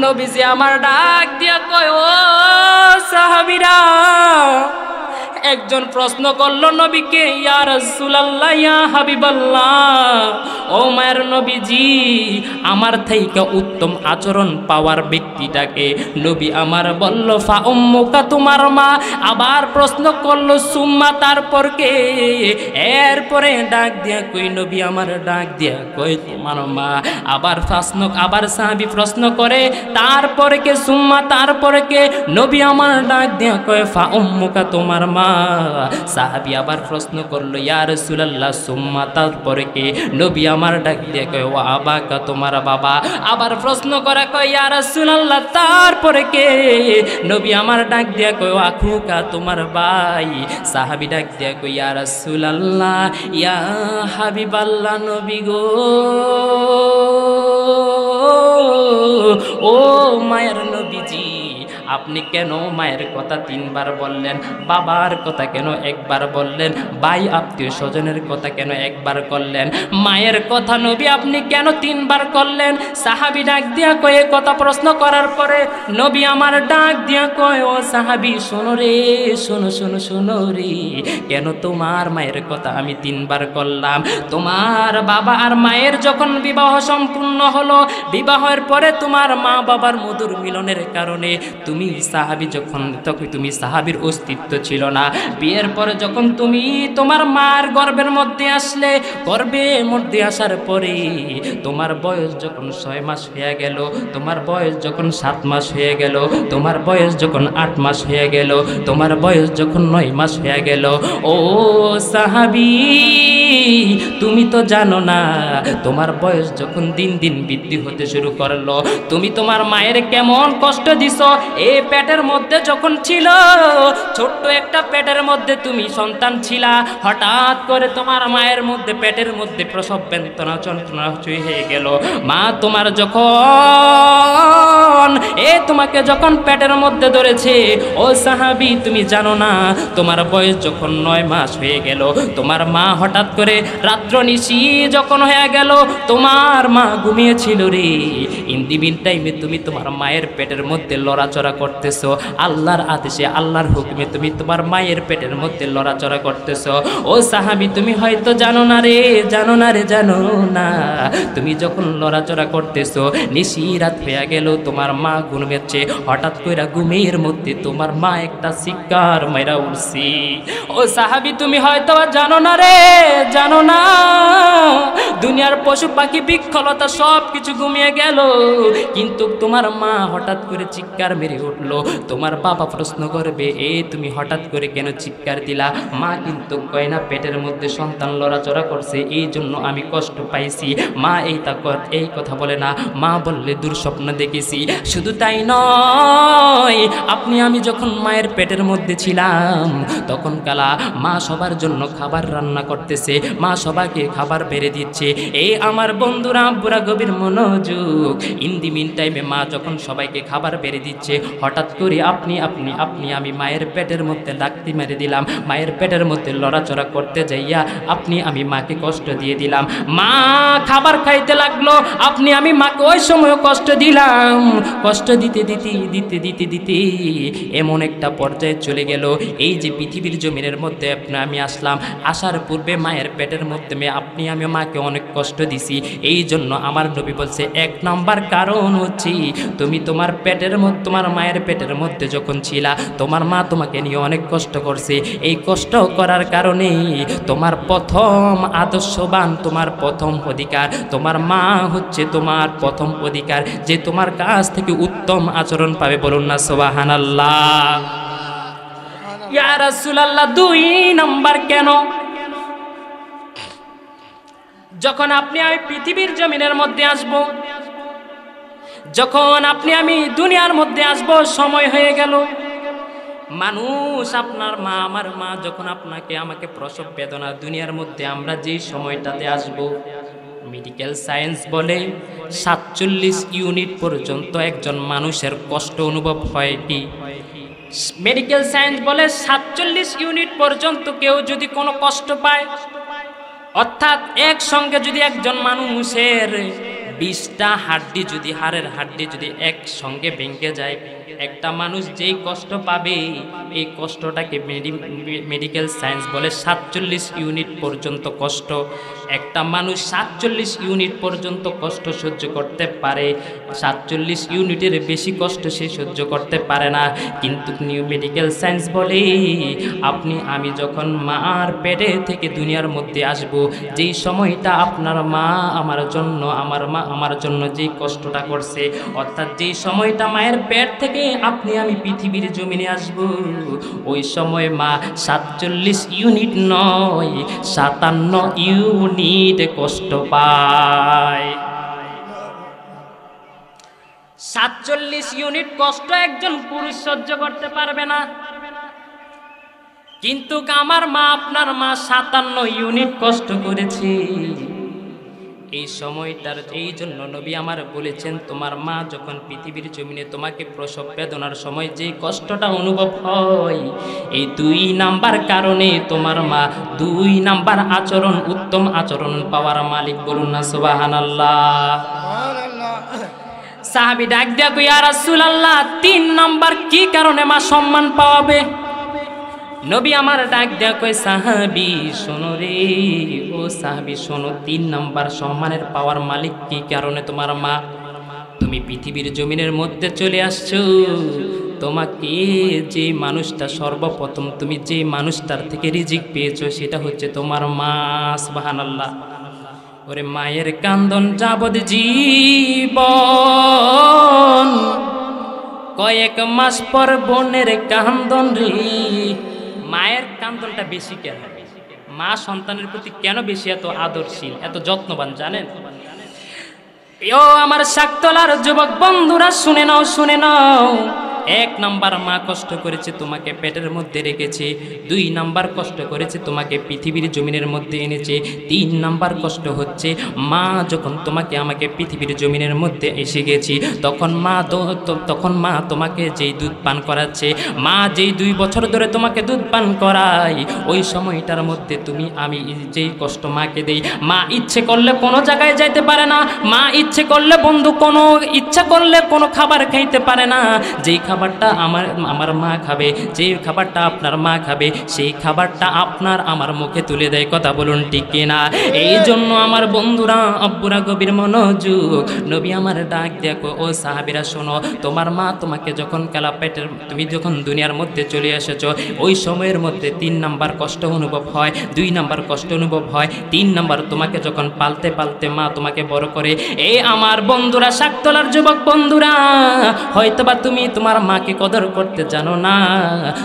নবীজি আমার ডাক দিয়া কয়, ও সাহাবীরা, একজন প্রশ্ন করলো নবীকে, ইয়া রাসূলুল্লাহ, ইয়া হাবিবাল্লাহ, ও মায়ের নবীজি, আমার থেকে উত্তম আচরণ পাওয়ার ব্যক্তিটাকে? নবী আমার বলল, ফা উম্মুকা, তোমার মা। আবার প্রশ্ন করলো, সুম্মা, তারপর কে? এরপরে ডাক দিয়া কই, নবী আমার ডাক দিয়া কই, তোমার মা। আবার সাহাবী প্রশ্ন করে, তারপরে কে? সুম্মা, তারপরে কে? নবী আমার ডাক দিয়া কয়, ফা উম্মুকা, তোমার মা। সাহাবী আবার প্রশ্ন করলো, ইয়া রাসূলুল্লাহ, সুম্মা, তারপরে কে? নবী আমার ডাক দিয়ে কয়, ওয়া আবাকা, তোমার বাবা। আবার প্রশ্ন করে কয়, ইয়া রাসূলুল্লাহ, তারপরে কে? নবী আমার ডাক দিয়ে কয়, ওয়া আখুকা, তোমার ভাই। সাহাবী ডাক দিয়ে কয়, ইয়া রাসূলুল্লাহ, ইয়া হাবিবাল্লাহ, নবী গো, ও মায়ের নবীজি, আপনি কেন মায়ের কথা 3 বার বললেন? বাবার কথা কেন 1 বার বললেন? ভাই আত্মীয় স্বজনের কথা কেন 1 বার করলেন? মায়ের কথা নবী আপনি কেন 3 বার করলেন? সাহাবী ডাক দিয়া কয়ে, কথা প্রশ্ন করার পরে নবী আমার ডাক দিয়া কয়, ও সাহাবী, শোনো রে, শোনো রে, কেন তোমার মায়ের কথা আমি 3 বার করলাম? তোমার বাবা আর মায়ের যখন বিবাহ সম্পূর্ণ হলো, বিবাহের পরে তোমার মা বাবার মধুর মিলনের কারণে তুমি সাহাবী, তখন তুমি সাহাবীর অস্তিত্ব ছিল না। বিয়ের পরে যখন তুমি তোমার মার গর্ভের মধ্যে আসলে, গর্ভের মধ্যে আসার পরে তোমার বয়স যখন 6 মাস হয়ে গেল, তোমার বয়স যখন 7 মাস হয়ে গেল, তোমার বয়স যখন 8 মাস হয়ে গেল, তোমার বয়স যখন 9 মাস হয়ে গেল, ও সাহাবী, তুমি তো জানো না, তোমার বয়স যখন দিন দিন বৃদ্ধি হতে শুরু করলো, তুমি তোমার মায়ের কেমন কষ্ট দিছো। এই পেটের মধ্যে যখন ছিল, ছোট্ট একটা পেটের মধ্যে তুমি সন্তান ছিলা, হঠাৎ করে তোমার মায়ের মধ্যে, পেটের মধ্যে প্রসব বেদনা যন্ত্রণা হয়ে গেল। মা তোমার যখন তোমাকে যখন পেটের মধ্যে ধরেছে, ও সাহাবী, তুমি জানো না, তোমার বয়স যখন 9 মাস হয়ে গেল, তোমার মা হঠাৎ করে রাত্র নিশি যখন হয়ে গেল, তোমার মা ঘুমিয়েছিল রে। ইন দি মিন টাইমে তুমি তোমার মায়ের পেটের মধ্যে লড়াচড়া করতেছো, আল্লাহর আদেশে, আল্লাহর হুকুমে তুমি তোমার মায়ের পেটের মধ্যে লড়াচড়া করতেছো। ও সাহাবী, তুমি হয়তো জানো না রে, জানো না, তুমি যখন লড়াচড়া করতেছো, নিশি রাত হয়ে গেল, তোমার মা ঘুমিয়েছে, হঠাৎ করে ঘুমের মধ্যে তোমার মা একটা চিৎকার মাইরা উঠছে। ও সাহাবী, তুমি হয়তো জানো না রে, জানো না, দুনিয়ার পশু পাখি বৃক্ষলতা সব কিছু ঘুমিয়ে গেল, কিন্তু তোমার মা হঠাৎ করে চিৎকার মেরে উঠলো। তোমার বাবা প্রশ্ন করবে, তুমি হঠাৎ করে কেন চিৎকার দিলা? মা কিন্তু কয় না, পেটের মধ্যে সন্তান লড়াচড়া করছে, এই জন্য আমি কষ্ট পাইছি। মা এই কথা বলে না, মা বললে দুঃস্বপ্ন দেখেছি। শুধু তাই নয়, আমি যখন মায়ের পেটের মধ্যে ছিলাম, তখন কালা মা সবার জন্য খাবার রান্না করতেছে, মা সবাইকে খাবার বেড়ে দিচ্ছে। আমার বন্ধুরা, আব্বুরা, গভীর মনোযোগ। ইন দি মিন টাইমে মা যখন সবাইকে খাবার বেড়ে দিচ্ছে, হঠাৎ করে আমি মায়ের পেটের মধ্যে লাথি মেরে দিলাম, মায়ের পেটের মধ্যে লড়াচড়া করতে যাইয়া আমি মাকে কষ্ট দিয়ে দিলাম। মা খাবার খাইতে লাগলো, আমি মাকে ওই সময় কষ্ট দিলাম। কষ্ট দিতে এমন একটা পর্যায়ে চলে গেল, এই যে পৃথিবীর জমিনের মধ্যে আমি আসলাম, আসার পূর্বে মায়ের পেটের মধ্যে আমি মাকে অনেক কষ্ট দিছি। এই জন্য আমার নবী বলছে, 1 নাম্বার কারণ হচ্ছে, তুমি তোমার মায়ের পেটের মধ্যে যখন ছিলা, তোমার মা তোমাকে নিয়ে অনেক কষ্ট করছে। এই কষ্ট করার কারণে তোমার প্রথম আদর্শবান, তোমার প্রথম অধিকার, তোমার মা হচ্ছে তোমার প্রথম অধিকার, যে তোমার কাছ থেকে উত্তম আচরণ পাবে। বলুন না সুবহানাল্লাহ। ইয়া রাসূলুল্লাহ, 2 নাম্বার কেন? যখন আমি পৃথিবীর জমিনের মধ্যে আসব, যখন আমি দুনিয়ার মধ্যে আসব, সময় হয়ে গেল, মানুষ, আপনার মা, আমার মা যখন আমাকে প্রসব বেদনা, দুনিয়ার মধ্যে আমরা যে সময়টাতে আসব, মেডিকেল সায়েন্স বলে 47 ইউনিট পর্যন্ত একজন মানুষের কষ্ট অনুভব হয়। কি মেডিকেল সায়েন্স বলে 47 ইউনিট পর্যন্ত কেউ যদি কোনো কষ্ট পায়, অর্থাৎ একসঙ্গে যদি একজন মানুষের 20টা হাড্ডি যদি, হাড়ের হাড্ডি যদি একসঙ্গে ভেঙে যায়, একটা মানুষ যেই কষ্ট পাবে, এই কষ্টটাকে মেডিকেল সায়েন্স বলে 47 ইউনিট পর্যন্ত কষ্ট। একটা মানুষ 47 ইউনিট পর্যন্ত কষ্ট সহ্য করতে পারে, 47 ইউনিটের বেশি কষ্ট সে সহ্য করতে পারে না। কিন্তু নিউ মেডিকেল সায়েন্স বলে আপনি আমি যখন মার পেটে থেকে দুনিয়ার মধ্যে আসব, যেই সময়টা আপনার মা আমার জন্য, আমার মা আমার জন্য যেই কষ্টটা করছে, অর্থাৎ যেই সময়টা মায়ের পেট থেকে আপনি আমি পৃথিবীর জমিনে আসব, ওই সময় মা 47 ইউনিট নয় 57 ইউনিট কষ্ট পায়। 47 ইউনিট কষ্ট একজন পুরুষ সহ্য করতে পারবে না, কিন্তু আমার মা আপনার মা 57 ইউনিট কষ্ট করেছে। এই সময়টার এই জন্য নবী আমার বলেছেন, তোমার মা যখন পৃথিবীর জমিনে তোমাকে প্রসব বেদনার সময় যে কষ্টটা অনুভব হয়, এই 2 নাম্বার কারণে তোমার মা 2 নাম্বার আচরণ, উত্তম আচরণ পাওয়ার মালিক। বলুন না সুবহানাল্লাহ। সাহাবী ডাক দিয়া কই, ইয়া রাসূলুল্লাহ 3 নাম্বার কি কারণে মা সম্মান পাবে? নবী আমার ডাক দেয়া কই, সাহাবী শোনো রে, ও সাহাবী শোনো, 3 নাম্বার সম্মানের পাওয়ার মালিক কি কারণে তোমার মা। তুমি পৃথিবীর জমিনের মধ্যে চলে আসছো, তোমাকে যে মানুষটা সর্বপ্রথম তুমি যে মানুষটার থেকে রিজিক পেয়েছো সেটা হচ্ছে তোমার মা। সুবহানাল্লাহ। ওরে মায়ের কান্দন যাবদ জীবন, কয়েক মাস পর বোনের কান্দন রে। মায়ের কান্দনটা বেশি কেন? মা সন্তানের প্রতি কেন বেশি এত আদরশীল, এত যত্নবান জানেন? ও আমার শাকতলার যুবক বন্ধুরা, শুনে নাও, শুনে নাও। 1 নাম্বার মা কষ্ট করেছে তোমাকে পেটের মধ্যে রেখেছে, 2 নাম্বার কষ্ট করেছে তোমাকে পৃথিবীর জমিনের মধ্যে এনেছে, 3 নাম্বার কষ্ট হচ্ছে মা যখন তোমাকে আমাকে পৃথিবীর জমিনের মধ্যে এসে গেছি, তখন মা তোমাকে যেই দুধ পান করাচ্ছে, মা যেই 2 বছর ধরে তোমাকে দুধ পান করায়, ওই সময়টার মধ্যে তুমি আমি যেই কষ্ট মাকে দেই, মা ইচ্ছে করলে কোনো জায়গায় যাইতে পারে না, মা ইচ্ছে করলে বন্ধু কোনো ইচ্ছা করলে কোনো খাবার খাইতে পারে না। যেই খাবারটা আমার মা খাবে, যেই খাবারটা আপনার মা খাবে, সেই খাবারটা আপনার আমার মুখে তুলে দেয়। কথা বলুন ঠিক কিনা? এই জন্য আমার বন্ধুরা, আব্বুরা গভীর মনোযোগ, নবী আমার ডাক দেখো, ও সাহাবীরা শোনো, তোমার মা তোমাকে যখন কালা পেটের তুমি যখন দুনিয়ার মধ্যে চলে এসেছো, ওই সময়ের মধ্যে 3 নাম্বার কষ্ট অনুভব হয়, 2 নাম্বার কষ্ট অনুভব হয়, 3 নাম্বার তোমাকে যখন পালতে পালতে মা তোমাকে বড় করে। এই আমার বন্ধুরা, শাকতলার যুবক বন্ধুরা, হয়তোবা তুমি তোমার মাকে কদর করতে জানো না,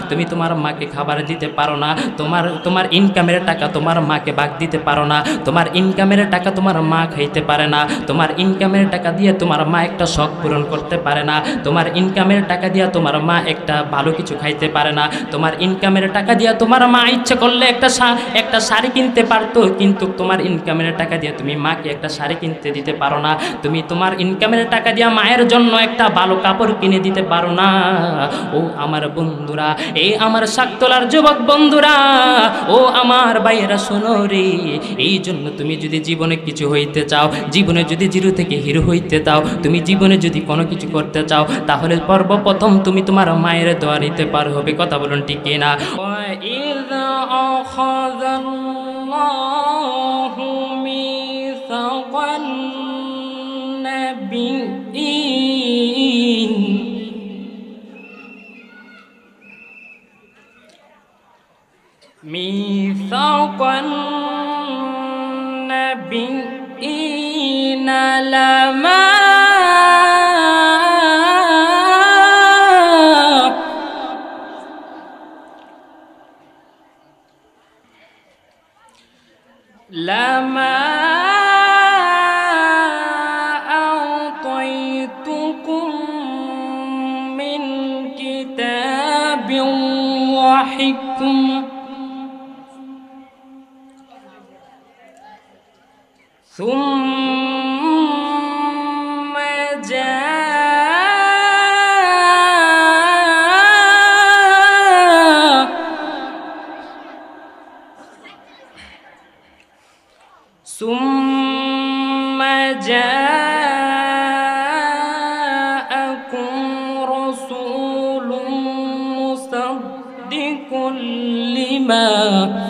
তুমি তোমার মাকে খাবার দিতে পারো না, তোমার ইনকামের টাকা তোমার মাকে ভাগ দিতে পারো না, তোমার ইনকামের টাকা তোমার মা খাইতে পারে না, তোমার ইনকামের টাকা দিয়ে তোমার মা একটা শখ পূরণ করতে পারে না, তোমার ইনকামের টাকা দিয়ে তোমার মা একটা ভালো কিছু খাইতে পারে না, তোমার ইনকামের টাকা দিয়ে তোমার মা ইচ্ছে করলে একটা শাড়ি কিনতে পারতো, কিন্তু তোমার ইনকামের টাকা দিয়ে তুমি মাকে একটা শাড়ি কিনতে দিতে পারো না, তুমি তোমার ইনকামের টাকা দিয়ে মায়ের জন্য একটা ভালো কাপড় কিনে দিতে পারো না। ও আমার বন্ধুরা, এই আমার শাকতলার যুবক বন্ধুরা, ও আমার ভাইয়েরা শোনো রে, এই জন্য তুমি যদি জীবনে কিছু হইতে চাও, জীবনে যদি জিরো থেকে হিরো হইতে চাও, তুমি জীবনে যদি কোনো কিছু করতে চাও, তাহলে সর্বপ্রথম তুমি তোমার মায়ের দোয়া নিতে পার হবে। কথা বলুন ঠিক কিনা? ميثاق النبيين لما أعطيتكم من كتاب وحكمة ثم جاءكم تسليما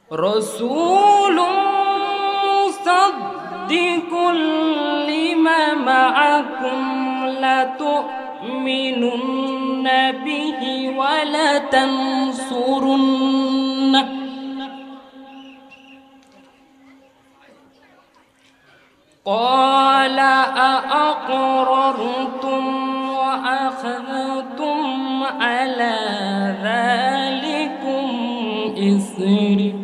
رسول مصدق لما معكم لتؤمنن به ولتنصرنه قال أأقررتم وأخذتم على ذلكم إصري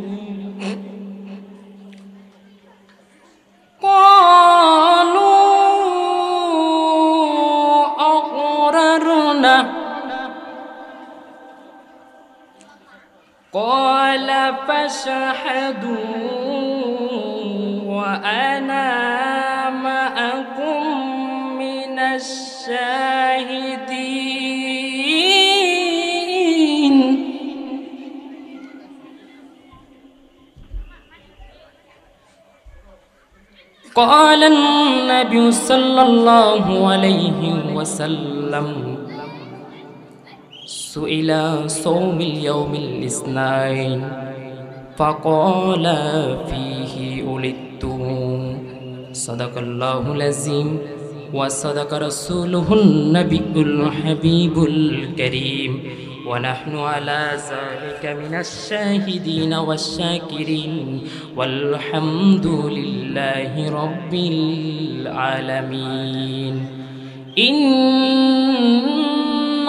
قالوا أقررنا قال فاشهدوا وأنا معكم من الشاهدين قال النبي صلى الله عليه وسلم سئل صوم اليوم الاثنين فقال فيه ولدت صدق الله العظيم وصدق رسوله النبي الحبيب الكريم ونحن على ذلك من الشاهدين والشاكرين والحمد لله رب العالمين إن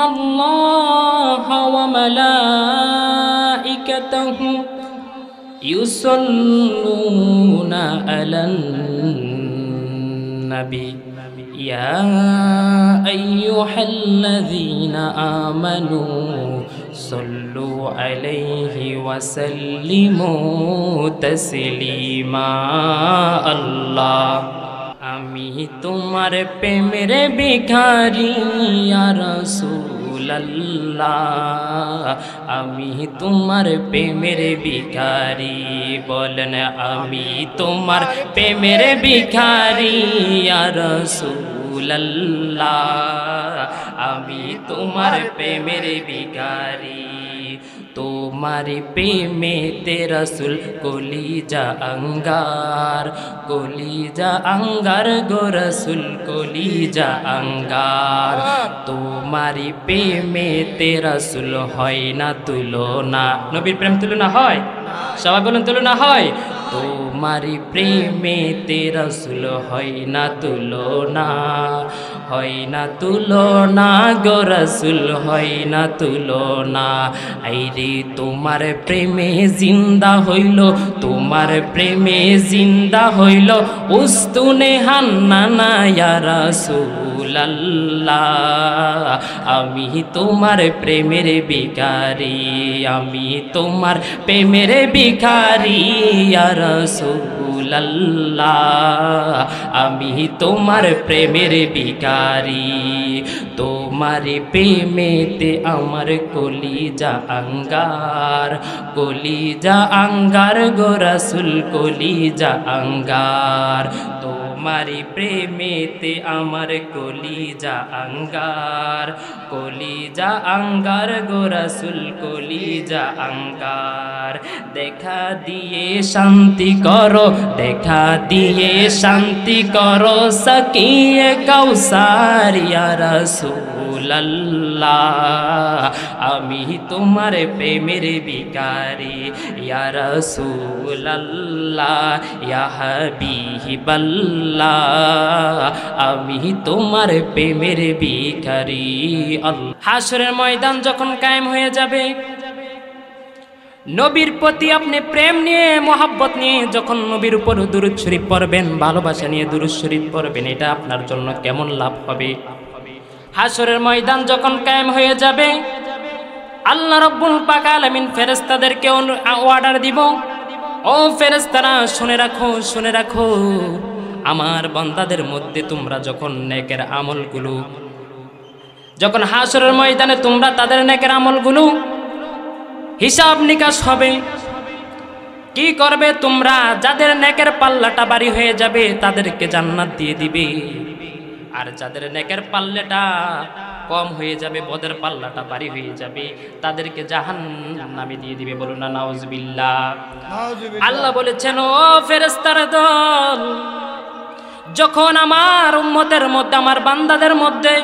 الله وملائكته يصلون على النبي يا أيها الذين آمنوا صلوا عليه وسلموا تسليما الله আমি তোমার প্রেমের ভিখারি ইয়া রাসূলুল্লাহ আমি তোমার প্রেমের ভিখারি বলেন আমি তোমার প্রেমের ভিখারি ইয়া রাসূলুল্লাহ আমি তোমার প্রেমের ভিখারি तुम्हारे प्रेमे ते रसूल कलिजा अंगार गो रसूल कलिजा अंगार तुम्हारे प्रेमे ते रसूल হয় না তুলনা নবীর প্রেম তুলনা হয় সবাই বলেন তুলনা হয় তোমারি প্রেমে তে রসুল হয় না তুলনা গো রসুল হয় না তুলনা আইরে তোমার প্রেমে জিন্দা হইল তোমার প্রেমে জিন্দা হইল উস্তুনে হান্নানা ইয়া রাসূলুল্লাহ আমি তোমার প্রেমের ভিখারি আমি তোমার প্রেমের ভিখারি ইয়া রাসূলুল্লাহ আমি তোমার প্রেমের ভিখারি তোমার প্রেমেতে আমার কলিজা আঙ্গার গো রাসূল কলিজা আঙ্গার তোমারি প্রেমেতে আমার কলিজা আঙ্গার গো রাসূল কলিজা আঙ্গার দেখা দিয়ে শান্তি করো সাকিয়ে কাউসার ইয়া রাসূলুল্লাহ আমি তোমার প্রেমের ভিখারি ইয়া রাসূলুল্লাহ ইয়া হাবিবাল্লাহ আমি তোমার প্রেমের ভিখারি আল্লাহ হাশরের ময়দান যখন কায়েম হয়ে যাবে নবীর প্রতি আপনি প্রেম নিয়ে মোহাব্বত নিয়ে যখন নবীর উপর দুরূদ শরীফ পড়বেন ভালোবাসা নিয়ে দুরূদ শরীফ পড়বেন এটা আপনার জন্য কেমন লাভ হবে হাশরের ময়দান যখন কায়েম হয়ে যাবে আল্লাহ রাব্বুল পাক আলামিন ফেরেশতাদেরকে অর্ডার দিব ও ফেরেশতারা শুনে রাখো আমার বান্দাদের মধ্যে তোমরা যখন নেকের আমলগুলো যখন হাশরের ময়দানে তোমরা তাদের নেকের আমলগুলো হিসাব নিকাশ হবে কি করবে তোমরা যাদের নেকের পাল্লাটা ভারী হয়ে যাবে তাদেরকে জান্নাত দিয়ে দিবে আর যাদের নেকের পাল্লাটা কম হয়ে যাবে, বদের পাল্লাটা ভারী হয়ে যাবে, তাদেরকে জাহান্নামে দিয়ে দিবে। বলুন না নাউজুবিল্লাহ। আল্লাহ বলেছেন, ও ফেরেশতার দল, যখন আমার উম্মতের মধ্যে, আমার বান্দাদের মধ্যে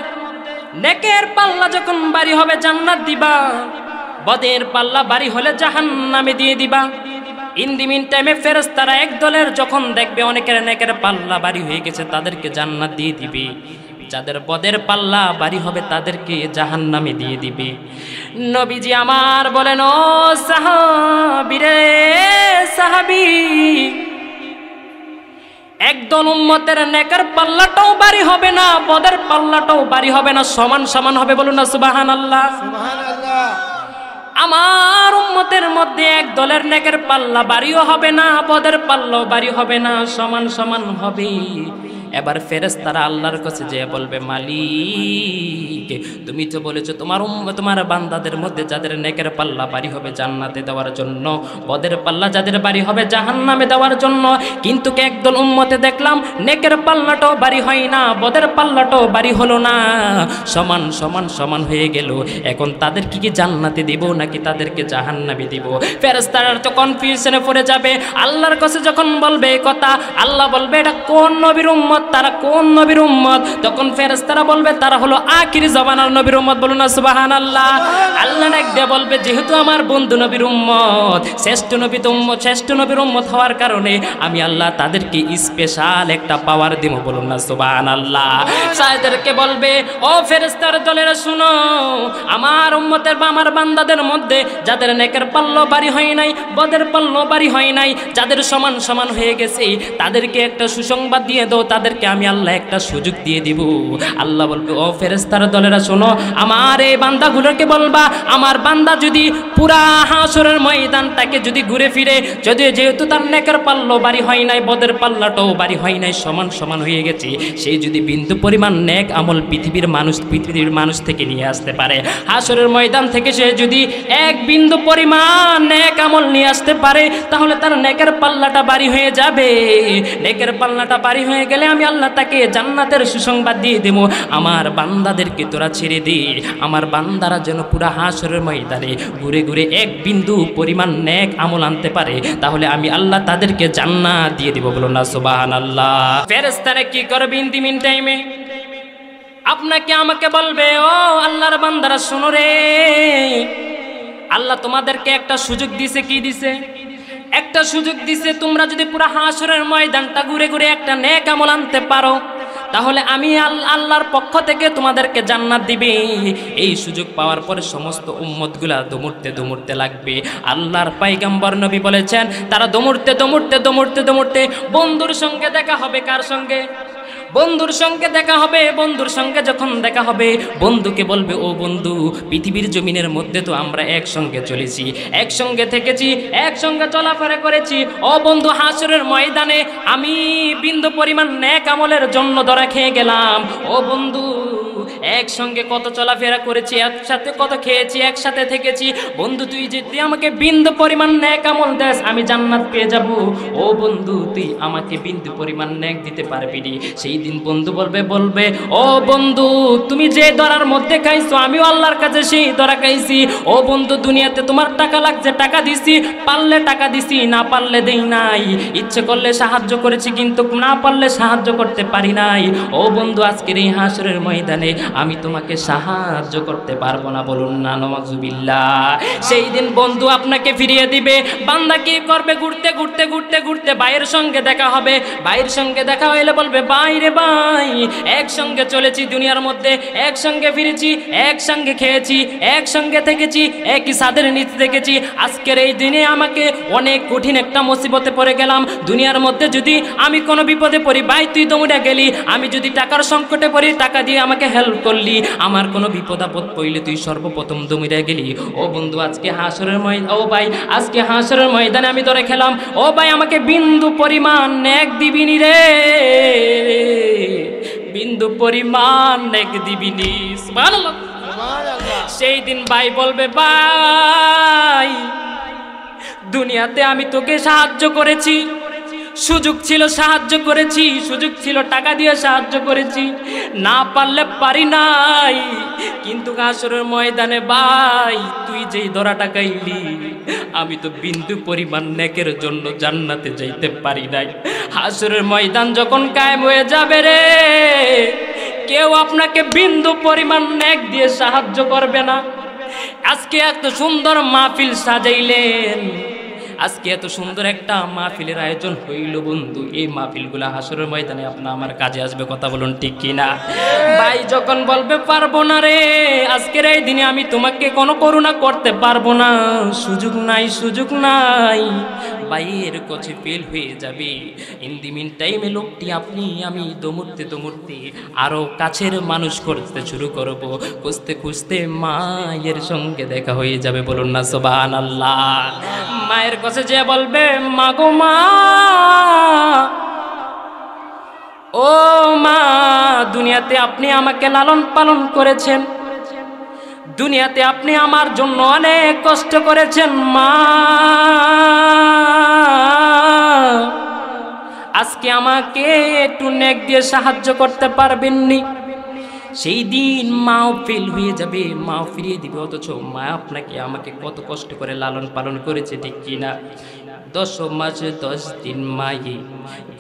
নেকের পাল্লা যখন ভারী হবে জান্নাত দিবা, বদের পাল্লা ভারী হলে জাহান্নামে দিয়ে দিবা। ইন দি মিন টাইমে ফেরেশতারা এক দলের যখন দেখবে অনেকের নেকের পাল্লা ভারী হয়ে গেছে, তাদেরকে জান্নাত দিয়ে দিবে। যাদের বদের পাল্লা ভারী হবে তাদেরকে জাহান্নামে দিয়ে দিবে। নবীজি আমার বলেন, ও সাহাবী রে সাহাবী, একদল উম্মতের নেকের পাল্লাটাও ভারী হবে না, বদের পাল্লাটাও ভারী হবে না, সমান সমান হবে। বলুন না সুবহানাল্লাহ। সুবহানাল্লাহ। আমার উম্মতের মধ্যে এক দলের নেকের পাল্লা ভারীও হবে না, বদের পাল্লাও ভারী হবে না, সমান সমান হবে। এবার ফেরেশতারা আল্লাহর কাছে যে বলবে, মালিক তুমি তো বলেছো তোমার বান্দাদের মধ্যে যাদের নেকের পাল্লা ভারী হবে জান্নাতে দেওয়ার জন্য, বদের পাল্লা যাদের ভারী হবে জাহান্নামে দেওয়ার জন্য, কিন্তু একদল উম্মতে দেখলাম নেকের পাল্লাটাও ভারী হয় না, বদের পাল্লাটাও ভারী হলো না, সমান সমান সমান হয়ে গেল। এখন তাদেরকে কি জান্নাতে দিব নাকি তাদেরকে জাহান্নামে দিব? ফেরেশতারা তো কনফিউশনে পড়ে যাবে। আল্লাহর কাছে যখন বলবে এই কথা, আল্লাহ বলবে এটা কোন নবীর উম্মত, তারা কোন নবীর উম্মত? তখন ফেরেশতারা বলবে তারা হলো আখির জামানার নবীর উম্মত। বলুন না সুবহানাল্লাহ। আল্লাহ ডাক দিয়ে বলবে, যেহেতু আমার বন্ধু নবীর উম্মত, শ্রেষ্ঠ নবীর উম্মত হওয়ার কারণে আমি আল্লাহ তাদেরকে স্পেশাল একটা পাওয়ার দিব। বলুন না সুবহানাল্লাহ। সাহেবদেরকে বলবে, ও ফেরেশতার দলেরা শুনো, আমার উম্মতের বা আমার বান্দাদের মধ্যে যাদের নেকের পাল্লা ভারী হয় নাই, বদের পাল্লা ভারী হয় নাই, যাদের সমান সমান হয়ে গেছে, তাদেরকে একটা সুসংবাদ দিয়ে দাও, তাদেরকে আমি আল্লাহ একটা সুযোগ দিয়ে দিব। আল্লাহ বলবে, ও ফেরেশতার দলেরা শোনো, আমার এই বান্দাগুলোকে বলবা, আমার বান্দা যদি পুরা হাসরের ময়দানটাকে যদি ঘুরে ফিরে, যদি যেহেতু তার নেকের পাল্লা ভারী হয় নাই, বদের পাল্লাটাও ভারী হয় নাই, সমান সমান হয়ে গেছে, সেই যদি বিন্দু পরিমাণ নেক আমল পৃথিবীর মানুষ থেকে নিয়ে আসতে পারে, হাসরের ময়দান থেকে সে যদি এক বিন্দু পরিমাণ নেক আমল নিয়ে আসতে পারে, তাহলে তার নেকের পাল্লাটা ভারী হয়ে যাবে। নেকের পাল্লাটা ভারী হয়ে গেলে আমি আল্লাহ তাকে জান্নাতের সুসংবাদ দিয়ে দেব। আমার বান্দাদেরকে তোরা ছেড়ে দে, আমার বান্দারা যেন পুরা হাসরের ময়দানে ঘুরে ঘুরে এক বিন্দু পরিমাণ নেক আমল আনতে পারে, তাহলে আমি আল্লাহ তাদেরকে জান্নাত দিয়ে দিব। বলুন না সুবহানাল্লাহ। ফেরেশতারা কি করবে ইন দি মিন টাইমে? আপনাকে আমাকে বলবে, ও আল্লাহর বান্দারা শোনো রে, আল্লাহ তোমাদেরকে একটা সুযোগ দিছে। কি দিছে? একটা সুযোগ দিছে, তোমরা যদি পুরো হাসরের ময়দানটা ঘুরে ঘুরে একটা নেক আমল আনতে পারো, তাহলে আমি আল্লাহর পক্ষ থেকে তোমাদেরকে জান্নাত দিবে। এই সুযোগ পাওয়ার পরে সমস্ত উম্মতগুলা দৌড়তে লাগবে। আল্লাহর পয়গম্বর নবী বলেছেন, তারা দৌড়তে বন্ধুর সঙ্গে দেখা হবে। কার সঙ্গে? বন্ধুর সঙ্গে দেখা হবে। বন্ধুর সঙ্গে যখন দেখা হবে, বন্ধুকে বলবে, ও বন্ধু, পৃথিবীর জমিনের মধ্যে তো আমরা একসঙ্গে চলেছি, একসঙ্গে থেকেছি, একসঙ্গে চলাফেরা করেছি। ও বন্ধু, হাসরের ময়দানে আমি বিন্দু পরিমাণ নেক আমলের জন্য ধরা খেয়ে গেলাম। ও বন্ধু, একসঙ্গে কত চলাফেরা করেছি, একসাথে কত খেয়েছি, একসাথে থেকেছি। বন্ধু, তুই যদি আমাকে বিন্দু পরিমাণ নেক আমল দেস, আমি জান্নাত পেয়ে যাব। ও বন্ধু, তুই আমাকে বিন্দু পরিমাণ নেক দিতে পারবি নি? সেই দিন বন্ধু বলবে, ও বন্ধু, তুমি যে দরার মধ্যে খাইছো, আমিও আল্লাহর কাছে সেই দরা খাইছি। ও বন্ধু, দুনিয়াতে তোমার টাকা লাগছে, টাকা দিছি, পারলে টাকা দিছি, না পারলে দেই নাই। ইচ্ছে করলে সাহায্য করেছি, কিন্তু না পারলে সাহায্য করতে পারি নাই। ও বন্ধু, আজকের এই হাসরের ময়দানে আমি তোমাকে সাহায্য করতে পারবো না। বলুন না নাউজুবিল্লাহ। সেই দিন বন্ধু আপনাকে ফিরিয়ে দিবে। বান্দা কি করবে? ঘুরতে ভাইয়ের সঙ্গে দেখা হবে। ভাইয়ের সঙ্গে দেখা হইলে বলবে, ভাই রে ভাই, একসঙ্গে চলেছি দুনিয়ার মধ্যে, একসঙ্গে ফিরেছি, একসঙ্গে খেয়েছি, একসঙ্গে থেকেছি, একই ছাদের নিচে থেকেছি। আজকের এই দিনে আমাকে অনেক কঠিন একটা মুসিবতে পড়ে গেলাম। দুনিয়ার মধ্যে যদি আমি কোনো বিপদে পড়ি, ভাই তুই দৌড়ে গেলি। আমি যদি টাকার সংকটে পড়ি, টাকা দিয়ে আমাকে হেল্প করলি। আমার কোনো বিপদ আপদ পড়লে তুই সর্বপ্রথম দৌড়ে গেলি। ও বন্ধু, আজকে হাসরের ও ভাই, আজকে হাসরের ময়দানে আমি ধরে খেলাম। ও ভাই, আমাকে বিন্দু পরিমাণ নেক দিবিনি রে, বিন্দু পরিমাণ নেক দিবিনি। সুবহানাল্লাহ। সেই দিন ভাই বলবে, ভাই, দুনিয়াতে আমি তোকে সাহায্য করেছি, সুযোগ ছিল সাহায্য করেছি, সুযোগ ছিল টাকা দিয়ে সাহায্য করেছি, না পারলে পারি নাই। কিন্তু হাসরের ময়দানে ভাই তুই যেই ধরা টাকাইলি, আমি তো বিন্দু পরিমাণ নেকের জন্য জান্নাতে যাইতে পারি নাই। হাসরের ময়দান যখন কায়েম হয়ে যাবে রে, কেউ আপনাকে বিন্দু পরিমাণ নেক দিয়ে সাহায্য করবে না। আজকে এত সুন্দর মাহফিল সাজাইলেন, আজকে এত সুন্দর একটা মাহফিলের আয়োজন হইল বন্ধু, এই মাহফিলগুলা হাসরের ময়দানে আপনার আমার কাজে আসবে, কথা বলুন ঠিক কিনা? ভাই যখন বলবে পারবো না রে, আজকের এই দিনে আমি তোমাকে কোনো করুণা করতে পারবো না, সুযোগ নাই, সুযোগ নাই, ভাইয়ের কাছে ফেল হয়ে যাবে। ইন দি মিন টাইমে লোকটি আপনি আমি দৌড়তে দৌড়তে আরো কাছের মানুষ করতে শুরু করব, খুঁজতে খুঁজতে মায়ের সঙ্গে দেখা হয়ে যাবে, বলুন না সুবহানাল্লাহ। মায়ের কাছে যে বলবে মা গো মা, ও মা, দুনিয়াতে আপনি আমাকে লালন পালন করেছেন, দুনিয়াতে আপনি আমার জন্য অনেক কষ্ট করেছেন, মা আজকে আমাকে একটু নেক দিয়ে সাহায্য করতে পারবেননি? সেই দিন মাও ফেল হয়ে যাবে, মাও ফিরিয়ে দিবে, অথচ মা আপনাকে আমাকে কত কষ্ট করে লালন পালন করেছে, ঠিক কিনা? 10 মাস 10 দিন মায়ে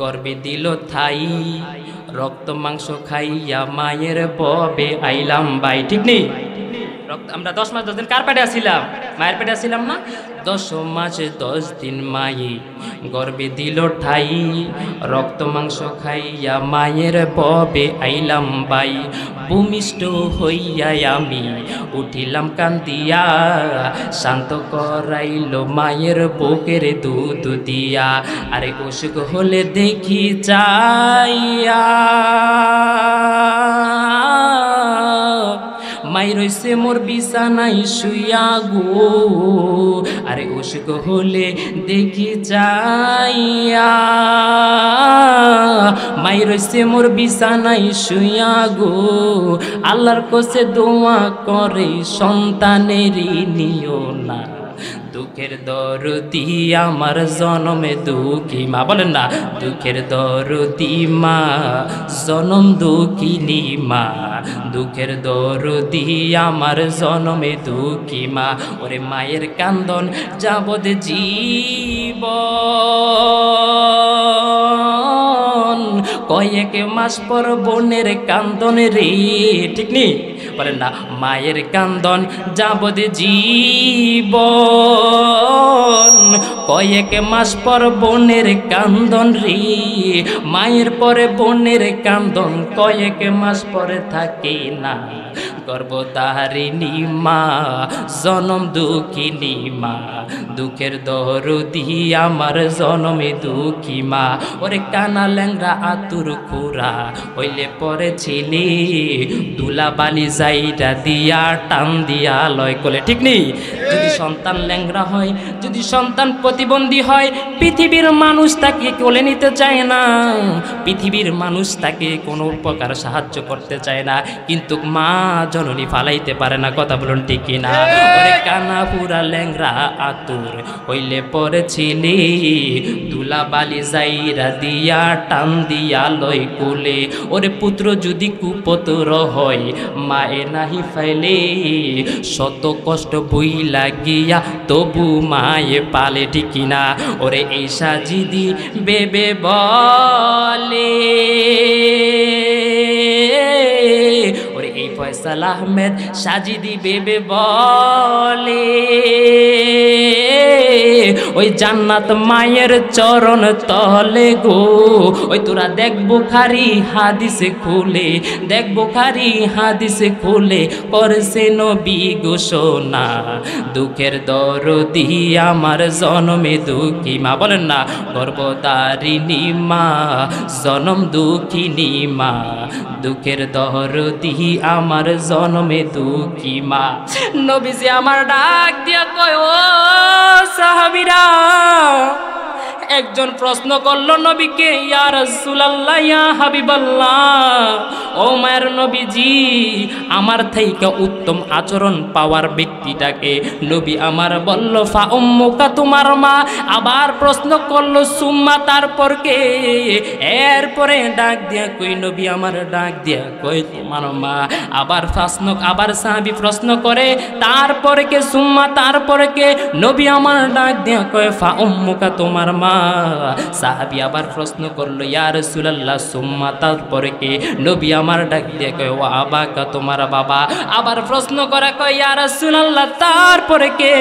গর্বে দিল ঠাই, রক্ত মাংস খাইয়া মায়ের ববে আইলাম ভাই, ঠিক নেই? আমরা 10 মাস 10 দিন কার পেটে আসছিলাম? মায়ের পেটে আসছিলাম না? 10 মাস 10 দিন মায়ে গর্বে দিল ঠাই, রক্ত মাংস খাইয়া মায়ের ববে আইলাম ভাই, ভূমিষ্ঠ হইয়া আমি উঠিলাম কান্দিয়া, শান্ত করাইল মায়ের বুকের দুধ দিয়া, আরে অসুখ হলে দেখি যাইয়া মাই রইছে মোর বিছানাই শুইয়া গো, আরে অসুখ হলে দেখি যাইয়া মাই রইছে মোর বিছানাই শুইয়া গো, আল্লাহর কাছে দোয়া করে সন্তানেরই নিও না, দুঃখের দরদি আমার জনমে দুঃখী মা, বলেন না দুঃখের দরদি মা, জনম দুঃখিনী মা, দুঃখের দরদি আমার জনমে দুঃখী মা, ওরে মায়ের কান্দন যাবদ জীবন, কয়েক মাস পর বোনের কান্দন রে, ঠিক নেই? বলেন না মায়ের কান্দন যাবদ জীবন, কয়েক মাস পর বোনের কান্দন রে, মায়ের পরে বোনের কান্দন কয়েক মাস পরে থাকে না, গর্ভধারিণী মা, জনম দুঃখিনী মা, দুঃখের দরদি আমার জনমে দুঃখী মা, ওরে কানা ল্যাংরা আতুর খুরা হইলে পরে ছেলে, দুলা বালি যাইটা দিয়া টান দিয়া লয় কোলে, ঠিক নেই? যদি সন্তান ল্যাংরা হয়, যদি সন্তান প্রতিবন্ধী হয়, পৃথিবীর মানুষ তাকে কোলে নিতে চায় না, পৃথিবীর মানুষ তাকে কোনো প্রকার সাহায্য করতে চায় না, কিন্তু মা জননী ফালাইতে পারে না, কথা বলুন ঠিক কিনা? ওরে কানা পুরা ল্যাংরা আতুর হইলে পরে ছেলে, দুলা বালি যাইরা দিয়া টান দিয়া লয় কোলে, ওরে পুত্র যদি কুপুত্র হয় মায়ে নাহি ফাইলে, শত কষ্ট বই লাগিয়া তবু মায়ে পালে, ঠিক কিনা? ওরে এই সাজিদি বেবে বলে, ওরে এই ফয়সাল আহমেদ সাজিদি বেবে বলে, ওই জান্নাত মায়ের চরণ তলে গো, ওই তোরা দেখ বুখারী হাদিসে খুলে, দেখ বুখারী হাদিসে খুলে, করছে নবী ঘোষণা, দুঃখের দরদি আমার জনমে দুঃখী মা, বলেন না গর্ভধারিণী মা, জনম দুঃখিনী মা, দুঃখের দরদি আমার জনমে দুঃখী মা। নবীজি আমার ডাক দিয়া কয়, ও সাহাবীরা একজন প্রশ্ন করলো নবীকে, ইয়া রাসূলুল্লাহ ইয়া হাবিবাল্লাহ, ও মায়ের নবীজি, আমার থেকে উত্তম আচরণ পাওয়ার ব্যক্তিটাকে? নবী আমার বলল, ফা উম্মুকা, তোমার মা। আবার প্রশ্ন করলো, সুম্মা, তারপর কে? এরপরে ডাক দিয়া কই, নবী আমার ডাক দিয়া কই, তোমার মা। আবার সাহাবী প্রশ্ন করে, তারপরে কে? সুম্মা, তারপরে কে? নবী আমার ডাক দিয়া কয়, ফা উম্মুকা, তোমার মা। সাহাবী আবার প্রশ্ন করলো, ইয়া রাসূলুল্লাহ, সুম্মা, তারপরে কে? নবী আমার ডাক দিয়া কয়, ওয়া আবাকা, তোমার বাবা। আবার প্রশ্ন করা কয়, ইয়া রাসূলুল্লাহ, তারপরে কে?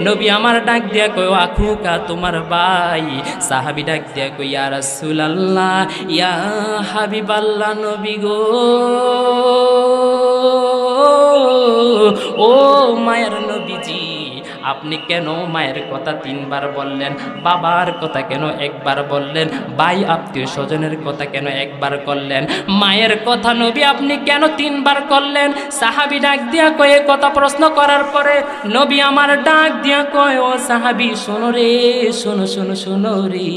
নবী আমার ডাক দিয়া কয়, ওয়া আখুকা, তোমার ভাই। সাহাবী ডাক দিয়া কয়, ইয়া রাসূলুল্লাহ ইয়া হাবিবাল্লাহ, নবী গো, ও মায়ের নবীজি, আপনি কেন মায়ের কথা 3 বার বললেন? বাবার কথা কেন 1 বার বললেন? ভাই আত্মীয় স্বজনের কথা কেন 1 বার করলেন? মায়ের কথা নবী আপনি কেন 3 বার করলেন? সাহাবী ডাক দিয়া কয়ে, কথা প্রশ্ন করার পরে নবী আমার ডাক দিয়া কয়, ও সাহাবী, শোনো রে, শোনো রে,